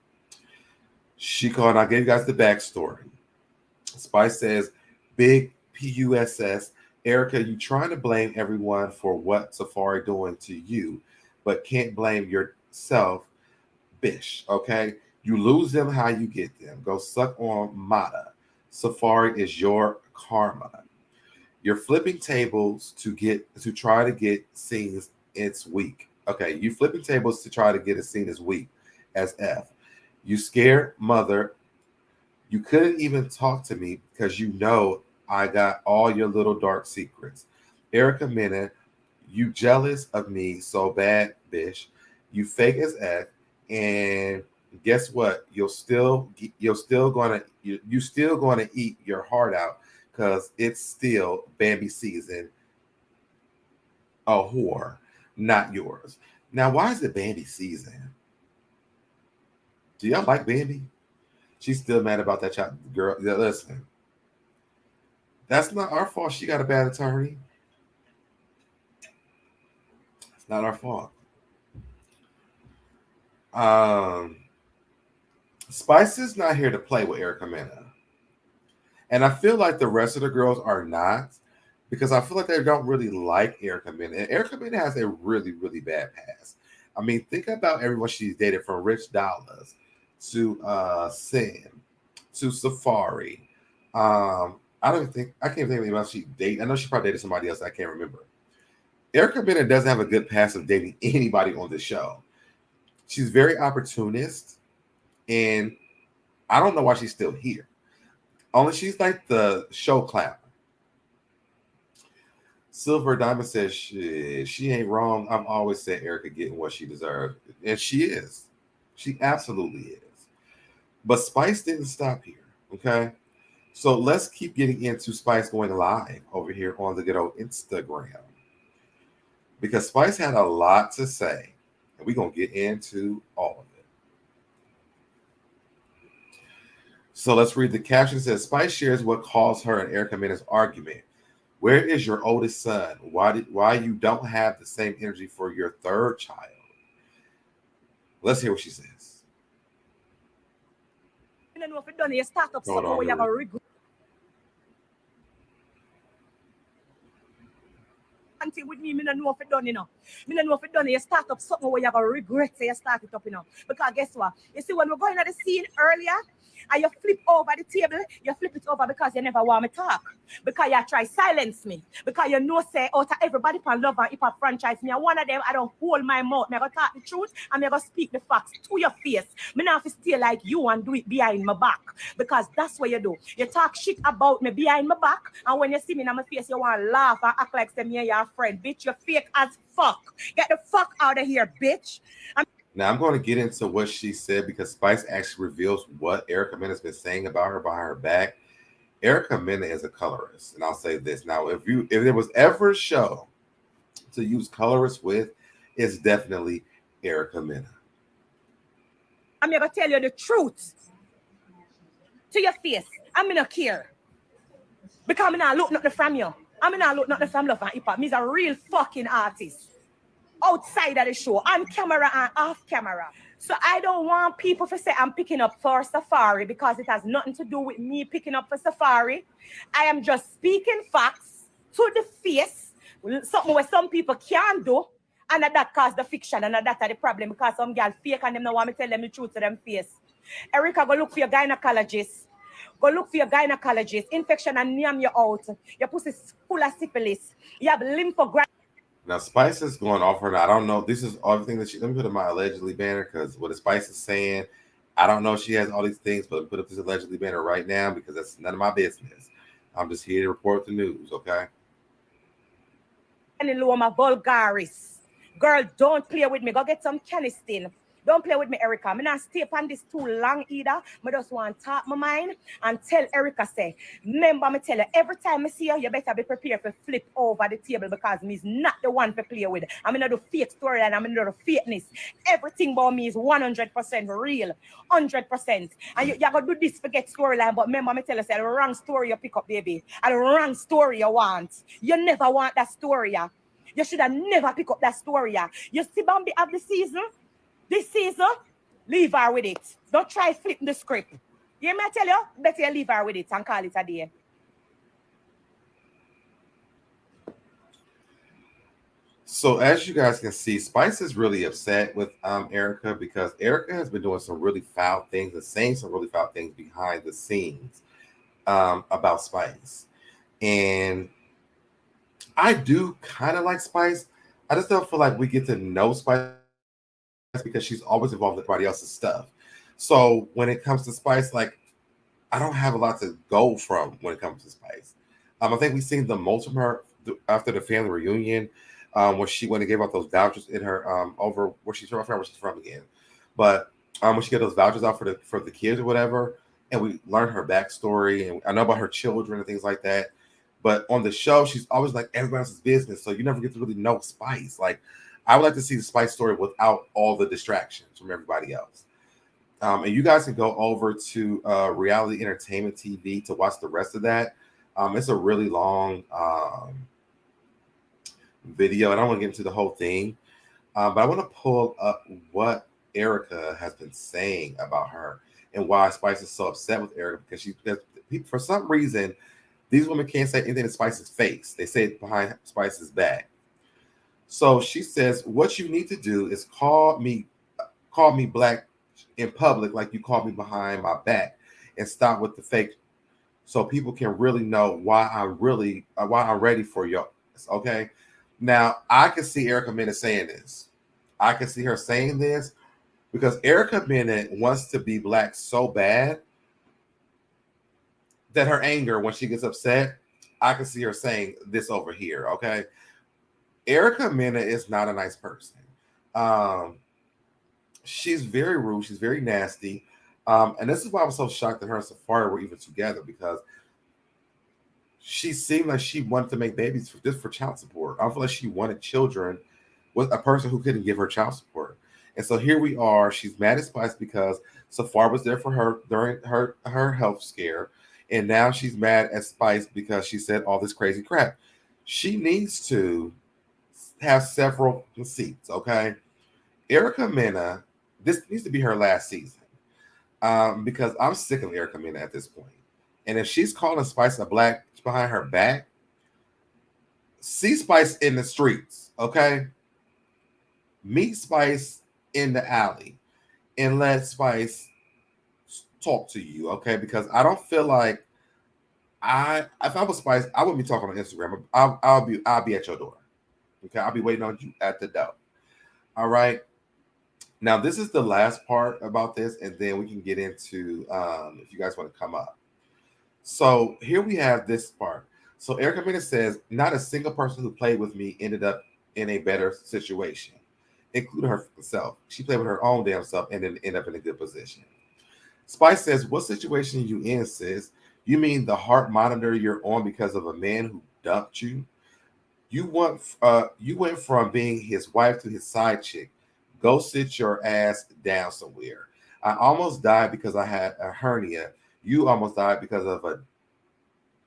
She called. I gave you guys the backstory. Spice says, "Big PUSS, Erica, you trying to blame everyone for what Safari doing to you, but can't blame yourself, bish. Okay." You lose them how you get them. Go suck on Mata. Safari is your karma. You're flipping tables to try to get scenes. It's weak. Okay, you flipping tables to try to get a scene as weak as F. You scared mother. You couldn't even talk to me because you know I got all your little dark secrets. Erica Mena, you jealous of me so bad, bitch. You fake as F, and guess what? You're still gonna eat your heart out because it's still Bambi season. A whore, not yours. Now, why is it Bambi season? Do y'all like Bambi? She's still mad about that child. Girl, yeah, listen. That's not our fault. She got a bad attorney. It's not our fault. Spice is not here to play with Erica Mena. And I feel like the rest of the girls are not, because I feel like they don't really like Erica Mena. And Erica Mena has a really, really bad past. I mean, think about everyone she's dated, from Rich Dollars to Sam to Safari. I can't think of anything else she dated. I know she probably dated somebody else. I can't remember. Erica Mena doesn't have a good past of dating anybody on the show. She's very opportunist, and I don't know why she's still here. Only she's like the show clown. Silver Diamond says she ain't wrong. I've always said Erica getting what she deserved, and she is. She absolutely is. But Spice didn't stop here, okay? So let's keep getting into Spice going live over here on the good old Instagram, because Spice had a lot to say, and we're going to get into all of it. So let's read the caption. It says, Spice shares what caused her and Erica Mena's argument. Where is your oldest son? Why you don't have the same energy for your third child? Let's hear what she says. Hold on. With me, I know if it done, you know. I know if it done, you start up something where you have a regret, so you start it up, you know. Because guess what? You see, when we're going at the scene earlier, and you flip over the table, you flip it over because you never want me to talk. Because you try silence me. Because you know, say, out of everybody can love and hip-hop franchise, me and one of them, I don't hold my mouth. I'm going to talk the truth, and I'm going to speak the facts to your face. Me not have to stay like you and do it behind my back. Because that's what you do. You talk shit about me behind my back, and when you see me in my face, you want to laugh and act like you're your friend. Bitch, you're fake as fuck. Get the fuck out of here, bitch. Now, I'm going to get into what she said, because Spice actually reveals what Erica Mena has been saying about her behind her back. Erica Mena is a colorist, and I'll say this. Now, if there was ever a show to use colorists with, it's definitely Erica Mena. I'm going to tell you the truth to your face. I'm going to care. Because I'm not looking nothing from you. I'm not looking nothing from love and hip-hop. Me's a real fucking artist. Outside of the show, on camera and off camera. So I don't want people to say I'm picking up for Safari, because it has nothing to do with me picking up for Safari. I am just speaking facts to the face, something where some people can't do, and that cause the fiction, and that's the problem, because some girl fake and them don't want me to tell them the truth to them face. Erica, go look for your gynecologist. Go look for your gynecologist. Infection and name you out. Your pussy's full of syphilis. You have lymphograph. Now, Spice is going off her. I don't know. This is everything that let me put in my allegedly banner, because what Spice is saying, I don't know if she has all these things, but put up this allegedly banner right now, because that's none of my business. I'm just here to report the news, okay? And Loma Vulgaris. Girl, don't play with me. Go get some Caniston. Don't play with me, Erica. I'm not stay on this too long either. I just want to talk my mind and tell Erica, say, remember, me tell you, every time I see you, you better be prepared to flip over the table, because me's not the one to play with. I'm not the fake story, and I'm not the fakeness. Everything about me is 100% real. 100%. And you're going to do this, forget storyline, but remember, me tell you, say, the wrong story you pick up, baby. And the wrong story you want. You never want that story, yeah. You should have never pick up that story, yeah. You see Bambi of the season? This season, leave her with it. Don't try flipping the script. You hear me tell you? Better you leave her with it and call it a day. So as you guys can see, Spice is really upset with Erica, because Erica has been doing some really foul things and saying some really foul things behind the scenes about Spice. And I do kind of like Spice. I just don't feel like we get to know Spice because she's always involved in everybody else's stuff. So when it comes to Spice, like I don't have a lot to go from when it comes to Spice. I think we've seen the most from her after the family reunion, where she went and gave out those vouchers in her over where she's from. I forgot where she's from again, but when she gave those vouchers out for the kids or whatever, and we learned her backstory, and I know about her children and things like that. But on the show, she's always like everybody else's business, so you never get to really know Spice. Like I would like to see the Spice story without all the distractions from everybody else. And you guys can go over to Reality Entertainment TV to watch the rest of that. It's a really long video, and I don't want to get into the whole thing, but I want to pull up what Erica has been saying about her and why Spice is so upset with Erica, because for some reason, these women can't say anything to Spice's face. They say it behind Spice's back. So she says, what you need to do is call me black in public like you called me behind my back, and stop with the fake, so people can really know why I'm ready for you. Okay. Now I can see Erica Mena saying this. I can see her saying this because Erica Mena wants to be black so bad that her anger, when she gets upset, I can see her saying this over here. Okay. Erica Mena is not a nice person. She's very rude. She's very nasty. And this is why I was so shocked that her and Safari were even together, because she seemed like she wanted to make babies for child support. I feel like she wanted children with a person who couldn't give her child support. And so here we are. She's mad at Spice because Safari was there for her during her health scare. And now she's mad at Spice because she said all this crazy crap. She needs to have several seats, okay? Erica Mena, this needs to be her last season, because I'm sick of Erica Mena at this point. And if she's calling Spice a black behind her back, see Spice in the streets, okay? Meet Spice in the alley and let Spice talk to you, okay? Because I don't feel like if I was Spice, I wouldn't be talking on Instagram. I'll be at your door, okay? I'll be waiting on you at the door. All right. Now this is the last part about this, and then we can get into if you guys want to come up. So here we have this part. So Erica Mena says, not a single person who played with me ended up in a better situation, including herself. She played with her own damn self and then ended up in a good position. Spice says, what situation are you in, sis? You mean the heart monitor you're on because of a man who dumped you? You went from being his wife to his side chick. Go sit your ass down somewhere. I almost died because I had a hernia. You almost died because of an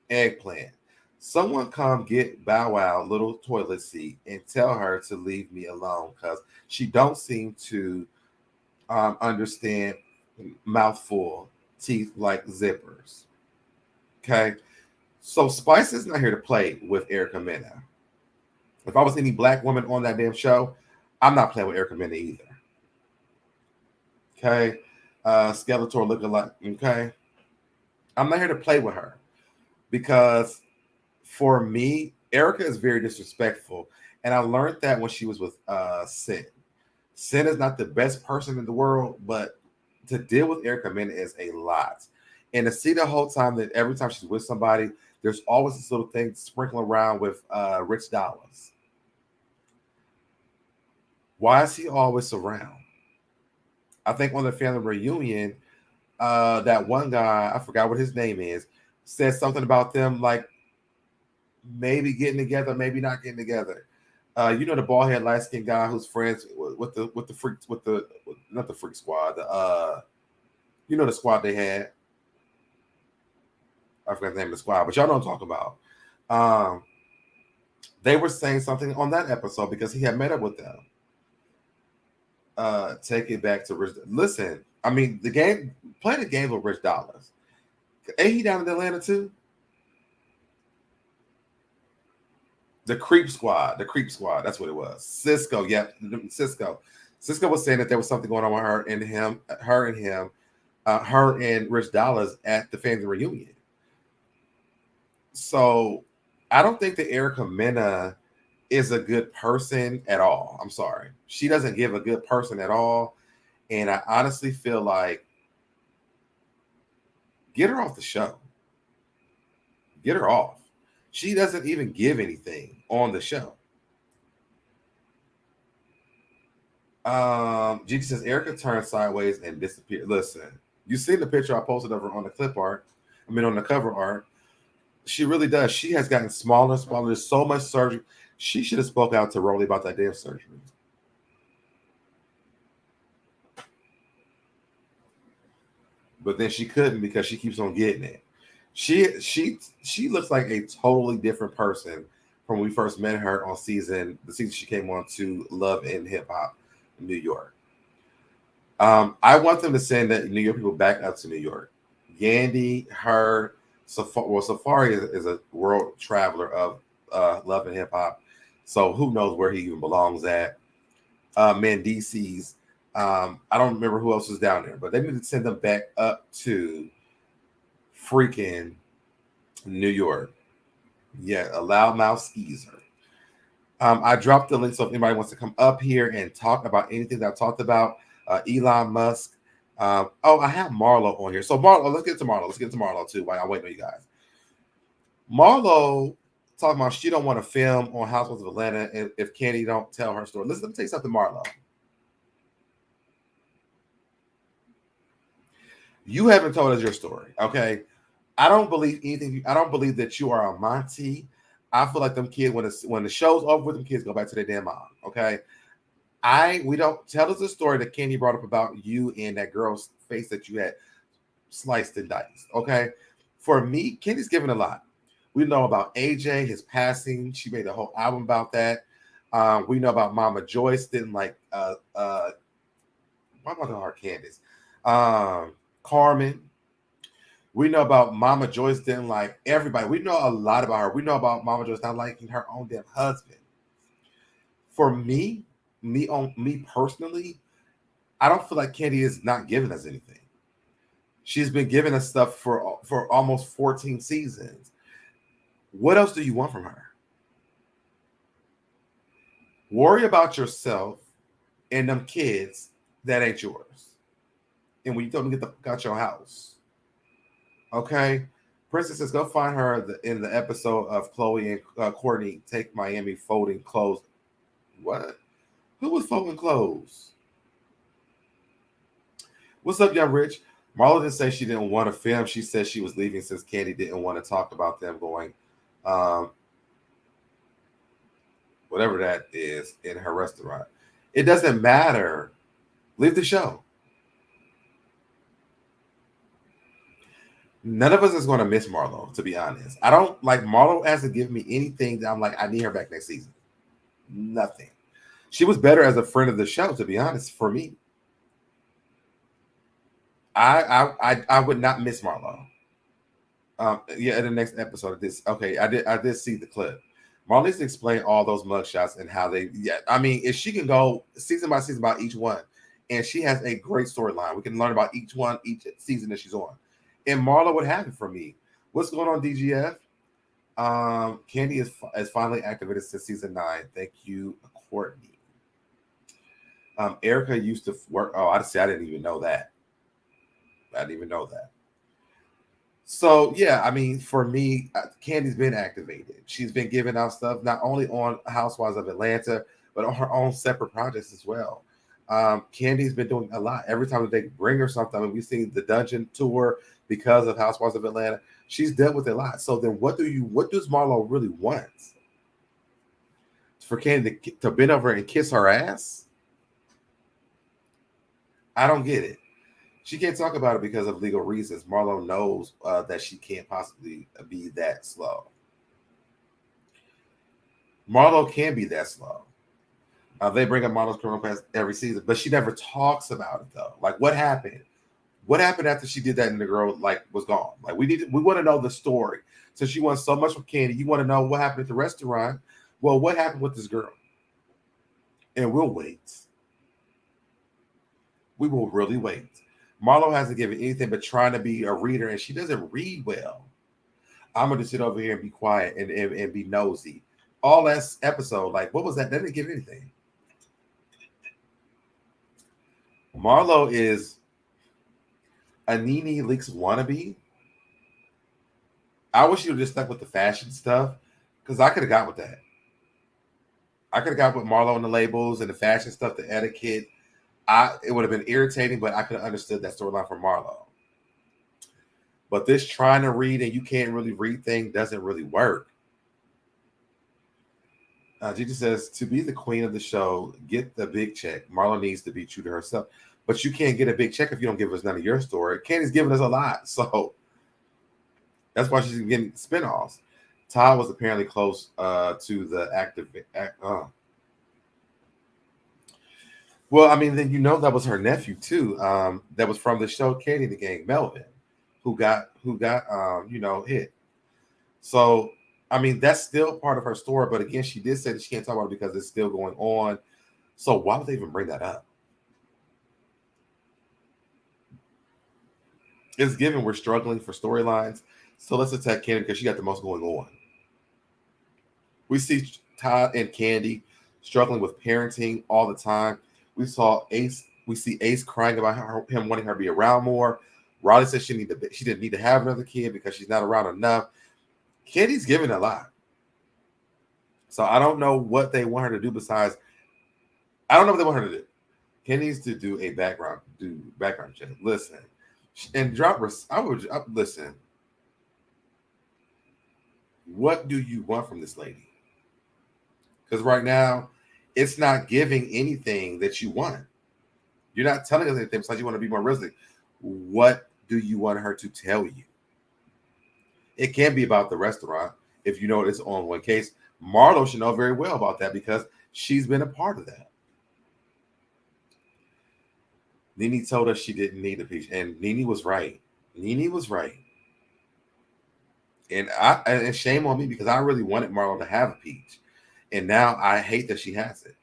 eggplant. Someone come get Bow Wow little toilet seat and tell her to leave me alone, because she don't seem to understand mouthful, teeth like zippers. Okay. So Spice is not here to play with Erica Mena. If I was any black woman on that damn show, I'm not playing with Erica Mena either. Okay. Skeletor looking like, okay. I'm not here to play with her, because for me, Erica is very disrespectful. And I learned that when she was with Sin. Sin is not the best person in the world, but to deal with Erica Mena is a lot. And to see the whole time that every time she's with somebody, there's always this little thing sprinkling around with rich dollars. Why is he always around? I think on the family reunion, that one guy, I forgot what his name is, said something about them like maybe getting together, maybe not getting together. You know, the bald head light skinned guy who's friends with the freaks, not the freak squad, you know, the squad they had. I forgot the name of the squad, but y'all know what I'm talking about. They were saying something on that episode because he had met up with them. Take it back to Rich. Listen, I mean, play the game with Rich Dollars. Ain't he down in Atlanta too? The Creep Squad. That's what it was. Cisco. Yep. Cisco. Cisco was saying that there was something going on with her and him, her and Rich Dollars at the family reunion. So I don't think that Erica Mena is a good person at all. I'm sorry. She doesn't give a good person at all. And I honestly feel like get her off the show. Get her off. She doesn't even give anything on the show. Gigi says Erica turned sideways and disappeared. Listen, you seen the picture I posted of her on the clip art. I mean, on the cover art. She really does. She has gotten smaller and smaller. There's so much surgery. She should have spoke out to Rolly about that damn surgery. But then she couldn't because she keeps on getting it. She looks like a totally different person from when we first met her on the season she came on to Love and Hip Hop in New York. I want them to send the New York people back up to New York. Yandy, her, Safari is a world traveler of Love and Hip Hop, so who knows where he even belongs at. Mendices, I don't remember who else was down there, but they need to send them back up to freaking New York. Yeah, a loudmouth skeezer. I dropped the link, so if anybody wants to come up here and talk about anything that I talked about, Elon Musk. I have Marlow on here. So Marlow, let's get to Marlow. Let's get to Marlow too while I'm waiting on you guys. Marlow talking about she don't want to film on Housewives of Atlanta if Candy don't tell her story. Listen, let me tell you something, Marlow. You haven't told us your story, okay? I don't believe anything. I don't believe that you are a Monty. I feel like them kids, when the show's over with, them kids go back to their damn mom, okay? We don't tell us the story that Candy brought up about you and that girl's face that you had sliced and diced, okay? For me, Candy's given a lot. We know about AJ, his passing. She made a whole album about that. We know about Mama Joyce didn't like what about her Candace? Carmen. We know about Mama Joyce didn't like everybody. We know a lot about her. We know about Mama Joyce not liking her own damn husband. For me personally, I don't feel like Candy is not giving us anything. She's been giving us stuff for almost 14 seasons. What else do you want from her? Worry about yourself and them kids that ain't yours. And when you don't get the fuck out your house. Okay? Princess says, go find her in the episode of Chloe and Courtney Take Miami folding clothes. What? Who was folding clothes? What's up, Young Rich? Marla didn't say she didn't want to film. She said she was leaving since Candy didn't want to talk about them going, whatever that is, in her restaurant. It doesn't matter. Leave the show. None of us is going to miss Marlo, to be honest. I don't like Marlo hasn't given me anything that I'm like, I need her back next season. Nothing. She was better as a friend of the show, to be honest, for me. I would not miss Marlo. In the next episode of this. Okay, I did see the clip. Marlo needs to explain all those mugshots and how they if she can go season by season about each one, and she has a great storyline. We can learn about each season that she's on. And Marlo would have it for me. What's going on, DGF? Candy is finally activated since season 9. Thank you, Courtney. Erica used to work. Oh, I didn't even know that. I didn't even know that. So, yeah, I mean, for me, Candy's been activated. She's been giving out stuff, not only on Housewives of Atlanta, but on her own separate projects as well. Candy's been doing a lot. Every time that they bring her something, I mean, we've seen the dungeon tour because of Housewives of Atlanta. She's dealt with a lot. So then what does Marlo really want? For Candy to bend over and kiss her ass? I don't get it. She can't talk about it because of legal reasons. Marlo knows that she can't possibly be that slow. Marlo can be that slow. They bring up Marlo's criminal past every season, but she never talks about it though. Like, what happened? What happened after she did that and the girl was gone? Like, we want to know the story. So she wants so much from Candy. You want to know what happened at the restaurant. Well, what happened with this girl? And we'll wait. We will really wait. Marlo hasn't given anything but trying to be a reader, and she doesn't read well. I'm gonna just sit over here and be quiet and be nosy. All that episode, like, what was that? That didn't give anything. Marlow is a Nene Leakes wannabe. I wish you would just stuck with the fashion stuff, because I could have got with that. I could have got with Marlow and the labels and the fashion stuff, the etiquette. It would have been irritating, but I could have understood that storyline from Marlow. But this trying to read and you can't really read thing doesn't really work. Gigi says, to be the queen of the show, get the big check. Marlow needs to be true to herself. But you can't get a big check if you don't give us none of your story. Candy's giving us a lot. So that's why she's getting spinoffs. Todd was apparently close to the active. Well, I mean, then you know that was her nephew too. That was from the show Katie the Gang, Melvin, who got hit. So I mean, that's still part of her story. But again, she did say that she can't talk about it because it's still going on. So why would they even bring that up? It's given we're struggling for storylines. So let's attack Candy because she got the most going on. We see Todd and Candy struggling with parenting all the time. We see Ace crying about him wanting her to be around more. Riley said she didn't need to have another kid because she's not around enough. Candy's giving a lot. So I don't know what they want her to do besides. I don't know what they want her to do. Candy needs to do a background check. Listen. And listen. What do you want from this lady? Because right now, it's not giving anything that you want. You're not telling us anything besides you want to be more realistic. What do you want her to tell you? It can be about the restaurant if you know it's on one case. Marlow should know very well about that because she's been a part of that. Nene told us she didn't need a peach, and Nene was right. Nene was right. And shame on me because I really wanted Marlow to have a peach. And now I hate that she has it.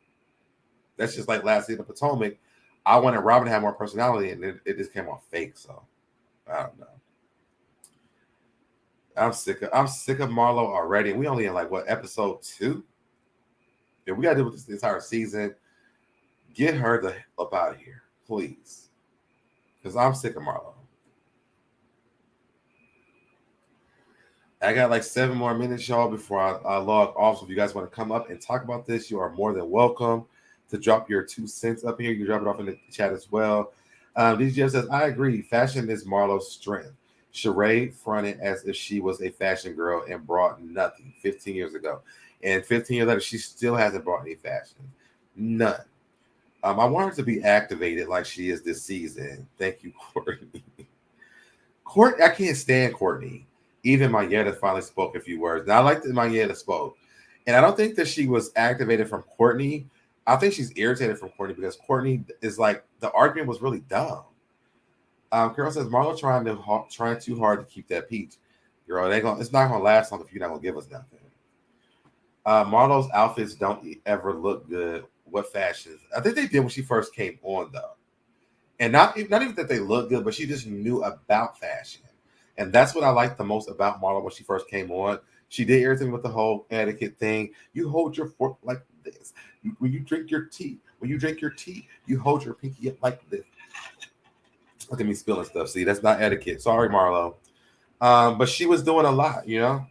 That's just like last season of Potomac. I wanted Robin to have more personality, and it just came off fake. So I don't know. I'm sick of Marlow already. And we only in like episode 2? If we gotta do this entire season, get her the up out of here, please. Because I'm sick of Marlow. I got like 7 more minutes, y'all, before I log off. So if you guys want to come up and talk about this, you are more than welcome to drop your 2 cents up here. You can drop it off in the chat as well. DJ says, I agree. Fashion is Marlow's strength. Sheree fronted as if she was a fashion girl and brought nothing 15 years ago. And 15 years later, she still hasn't brought any fashion. None. I want her to be activated like she is this season. Thank you, Courtney. I can't stand Courtney. Even Mayetta finally spoke a few words. Now, I like that Mayetta spoke. And I don't think that she was activated from Courtney. I think she's irritated from Courtney because Courtney is like, the argument was really dumb. Carol says, Marlow trying too hard to keep that peach. Girl, it's not going to last long if you're not going to give us nothing. Marlow's outfits don't ever look good. What fashions? I think they did when she first came on, though. And not even that they look good, but she just knew about fashion. And that's what I liked the most about Marlow when she first came on. She did everything with the whole etiquette thing. You hold your fork like this. When you drink your tea, you hold your pinky up like this. Look at me spilling stuff. See, that's not etiquette. Sorry, Marlow. But she was doing a lot, you know.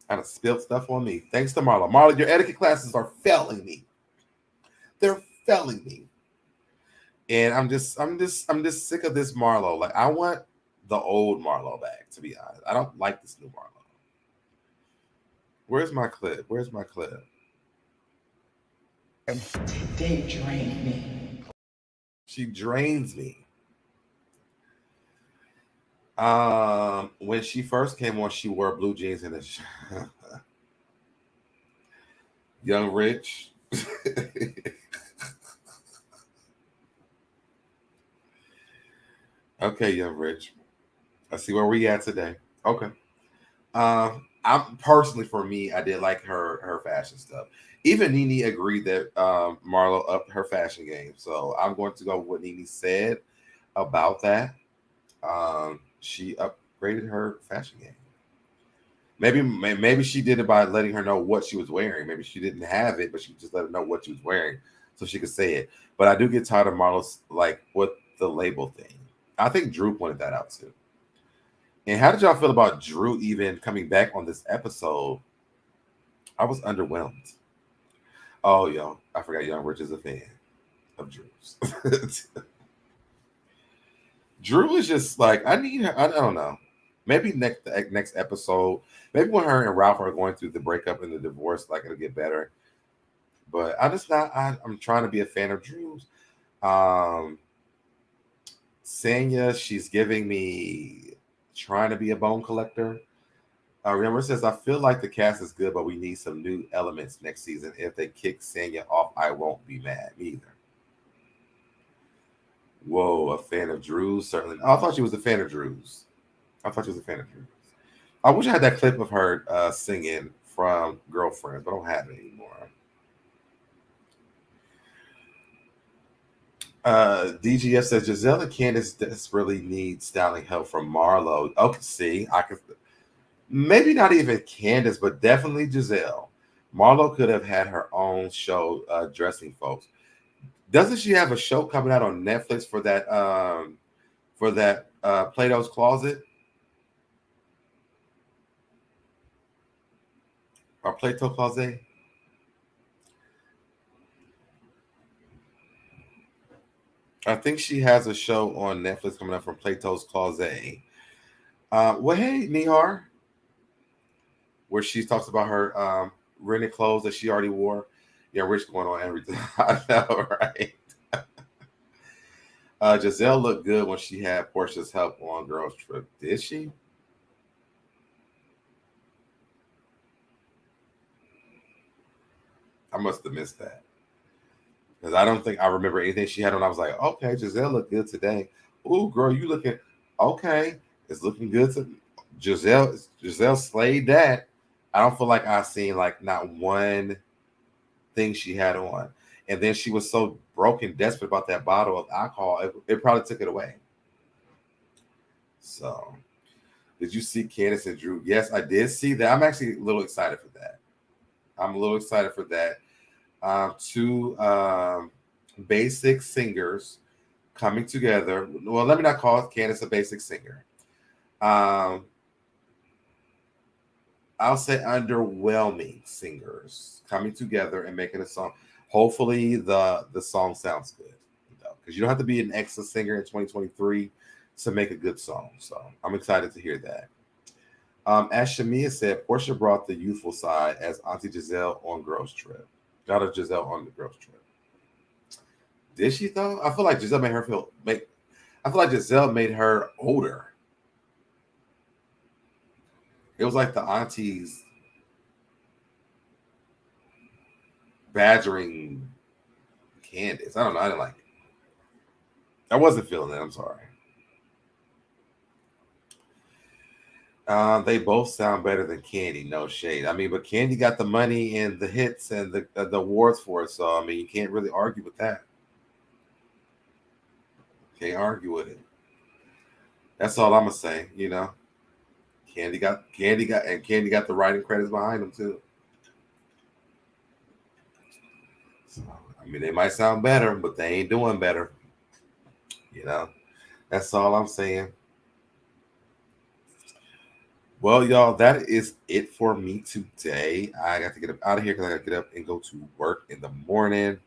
Kind of spilled stuff on me. Thanks to Marlow. Marlow, your etiquette classes are failing me. They're failing me. And I'm just sick of this Marlow. Like, I want the old Marlow back, to be honest. I don't like this new Marlow. Where's my clip? They drained me. She drains me. When she first came on, she wore blue jeans and a Young Rich. Okay, Young Rich. I see where we at today. Okay. I'm personally, for me, I did like her fashion stuff. Even Nene agreed that Marlow upped her fashion game. So I'm going to go with what Nene said about that. She upgraded upgraded her fashion game. Maybe she did it by letting her know what she was wearing. Maybe she didn't have it, but she just let her know what she was wearing so she could say it. But I do get tired of Marlow's like what the label thing. I think Drew pointed that out too. And how did y'all feel about Drew even coming back on this episode? I was underwhelmed. Oh, yo, I forgot Young Rich is a fan of Drew's. Drew is just like, I need her. I don't know. Maybe next episode, maybe when her and Ralph are going through the breakup and the divorce, like it'll get better. But I'm trying to be a fan of Drew's. Sanya, she's giving me trying to be a bone collector. Remember, it says, I feel like the cast is good, but we need some new elements next season. If they kick Sanya off, I won't be mad either. Whoa, a fan of Drew's? Certainly. Oh, I thought she was a fan of Drew's. I wish I had that clip of her singing from Girlfriends, but I don't have it anymore. DGF says Giselle and Candace desperately need styling help from Marlow. Okay, see, I could maybe not even Candace, but definitely Giselle. Marlow could have had her own show dressing folks. Doesn't she have a show coming out on Netflix for that Plato's Closet? Or Plato Closet? I think she has a show on Netflix coming up from Plato's Closet. Well, hey, Nihar, where she talks about her rented clothes that she already wore. Yeah, Rich going on everything. I know, right? Giselle looked good when she had Portia's help on Girls Trip. Did she? I must have missed that. Because I don't think I remember anything she had on. I was like, okay, Giselle looked good today. Ooh, girl, you looking okay. It's looking good to Giselle slayed that. I don't feel like I've seen like not one thing she had on. And then she was so broken, desperate about that bottle of alcohol, it probably took it away. So, did you see Candace and Drew? Yes, I did see that. I'm actually a little excited for that. Two basic singers coming together. Well, let me not call Candace a basic singer. I'll say underwhelming singers coming together and making a song. Hopefully the song sounds good, because you don't have to be an excellent singer in 2023 to make a good song. So I'm excited to hear that. As Shamia said, Portia brought the youthful side as Auntie Giselle on Girls Trip. Not a Giselle on the Girls Trip. Did she though? I feel like Giselle made her older. It was like the aunties badgering Candace. I don't know. I didn't like it. I wasn't feeling it. I'm sorry. They both sound better than Candy. No shade. I mean, but Candy got the money and the hits and the awards for it. So, I mean, you can't really argue with that. Can't argue with it. That's all I'm going to say, Candy got the writing credits behind them too. So, I mean, they might sound better, but they ain't doing better. That's all I'm saying. Well, y'all, that is it for me today. I got to get up out of here because I got to get up and go to work in the morning.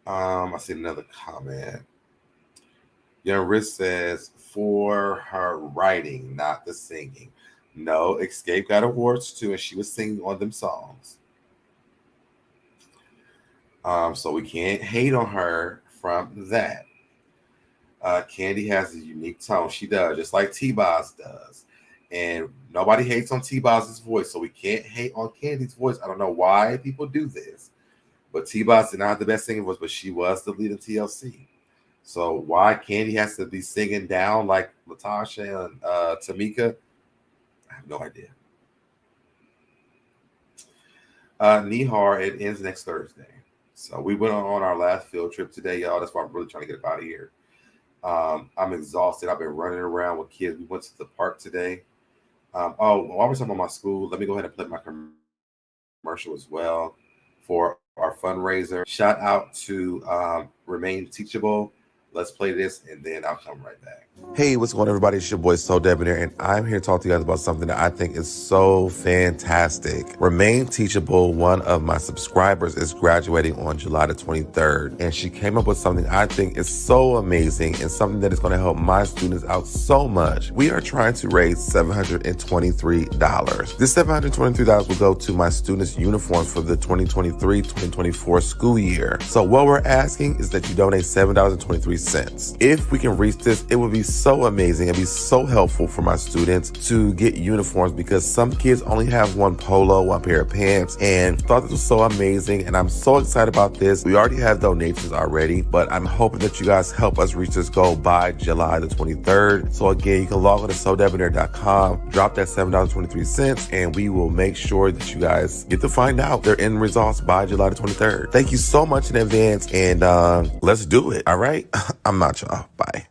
I see another comment. Riz says, for her writing, not the singing. No, Escape got awards too, and she was singing on them songs. So we can't hate on her from that. Candy has a unique tone. She does, just like T-Boz does. And nobody hates on T-Boz's voice, so we can't hate on Candy's voice. I don't know why people do this, but T-Boz did not have the best singing voice, but she was the lead in TLC. So why Candy has to be singing down like Latasha and Tamika, I have no idea. Nihar, it ends next Thursday. So we went on our last field trip today, y'all. That's why I'm really trying to get up out of here. I'm exhausted. I've been running around with kids. We went to the park today. While we're talking about my school, let me go ahead and play my commercial as well for our fundraiser. Shout out to Remain Teachable. Let's play this and then I'll come right back. Hey, what's going on, everybody? It's your boy SoDebNair, and I'm here to talk to you guys about something that I think is so fantastic. Remain Teachable, one of my subscribers, is graduating on July the 23rd, and she came up with something I think is so amazing and something that is going to help my students out so much. We are trying to raise $723. This $723 will go to my students' uniforms for the 2023-2024 school year. So what we're asking is that you donate $7.23. If we can reach this, it would be so amazing and be so helpful for my students to get uniforms, because some kids only have one polo, one pair of pants, and thought this was so amazing. And I'm so excited about this. We already have donations already, but I'm hoping that you guys help us reach this goal by July the 23rd. So again, you can log on to SoDebNair.com, drop that $7.23, and we will make sure that you guys get to find out their end results by July the 23rd. Thank you so much in advance, and let's do it. All right. I'm not, y'all. Bye.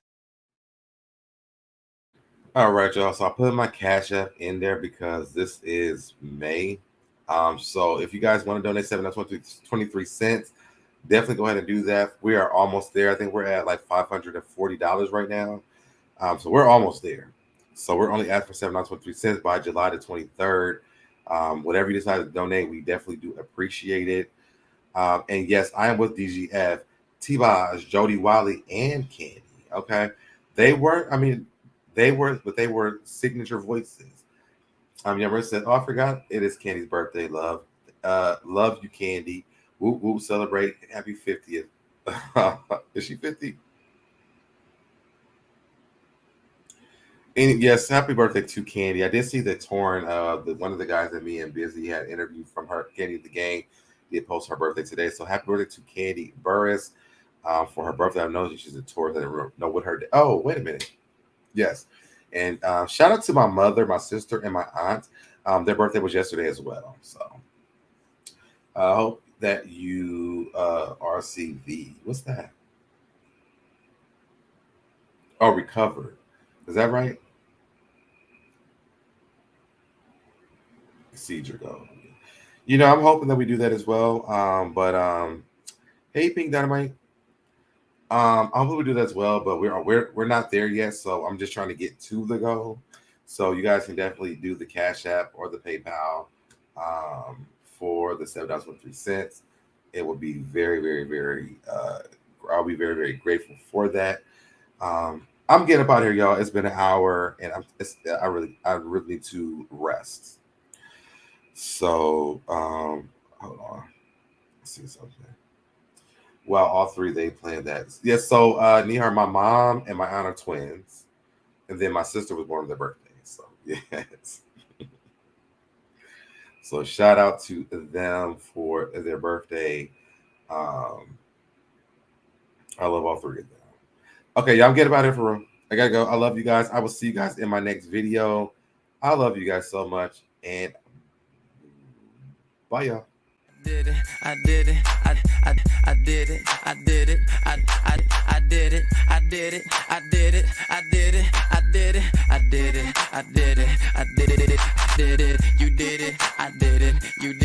All right, y'all. So I put my Cash App in there because this is May. So if you guys want to donate $7.23, definitely go ahead and do that. We are almost there. I think we're at like $540 right now. So we're almost there. So we're only asking for $7.23 by July the 23rd. Whatever you decide to donate, we definitely do appreciate it. And yes, I am with DGF, T-Baj, Jody Wiley, and Candy. Okay. They were signature voices. Yammer said, "Oh, I forgot. It is Candy's birthday, love. Love you, Candy. Whoop, whoop, celebrate. Happy 50th. Is she 50? And yes, happy birthday to Candy. I did see that Torn, one of the guys that me and Busy had interviewed from her, Candy the Gang, did post her birthday today. So happy birthday to Candy Burris for her birthday. I know she's a tourist. I didn't know what her. Oh, wait a minute. Yes. And shout out to my mother, my sister, and my aunt. Their birthday was yesterday as well. So I hope that you RCV. What's that? Oh, recovered. Is that right? Procedure go. You know, I'm hoping that we do that as well. But hey, Pink Dynamite. I hope we do that as well, but we're not there yet. So I'm just trying to get to the goal. So you guys can definitely do the Cash App or the PayPal for the $7.23. It will be very, very, very. I'll be very, very grateful for that. I'm getting up out here, y'all. It's been an hour, and I really need to rest. So hold on. Let's see something. Well, all three, they planned that. Yes, so Nihar, my mom and my aunt are twins. And then my sister was born on their birthday. So, yes. So, shout out to them for their birthday. I love all three of them. Okay, y'all, get about it for real. I got to go. I love you guys. I will see you guys in my next video. I love you guys so much. And bye, y'all. I did it, I did it, I did it, I did it, I did it, I did it, I did it, I did it, I did it, I did it, I did it, I did it, you did it, I did it, you did it.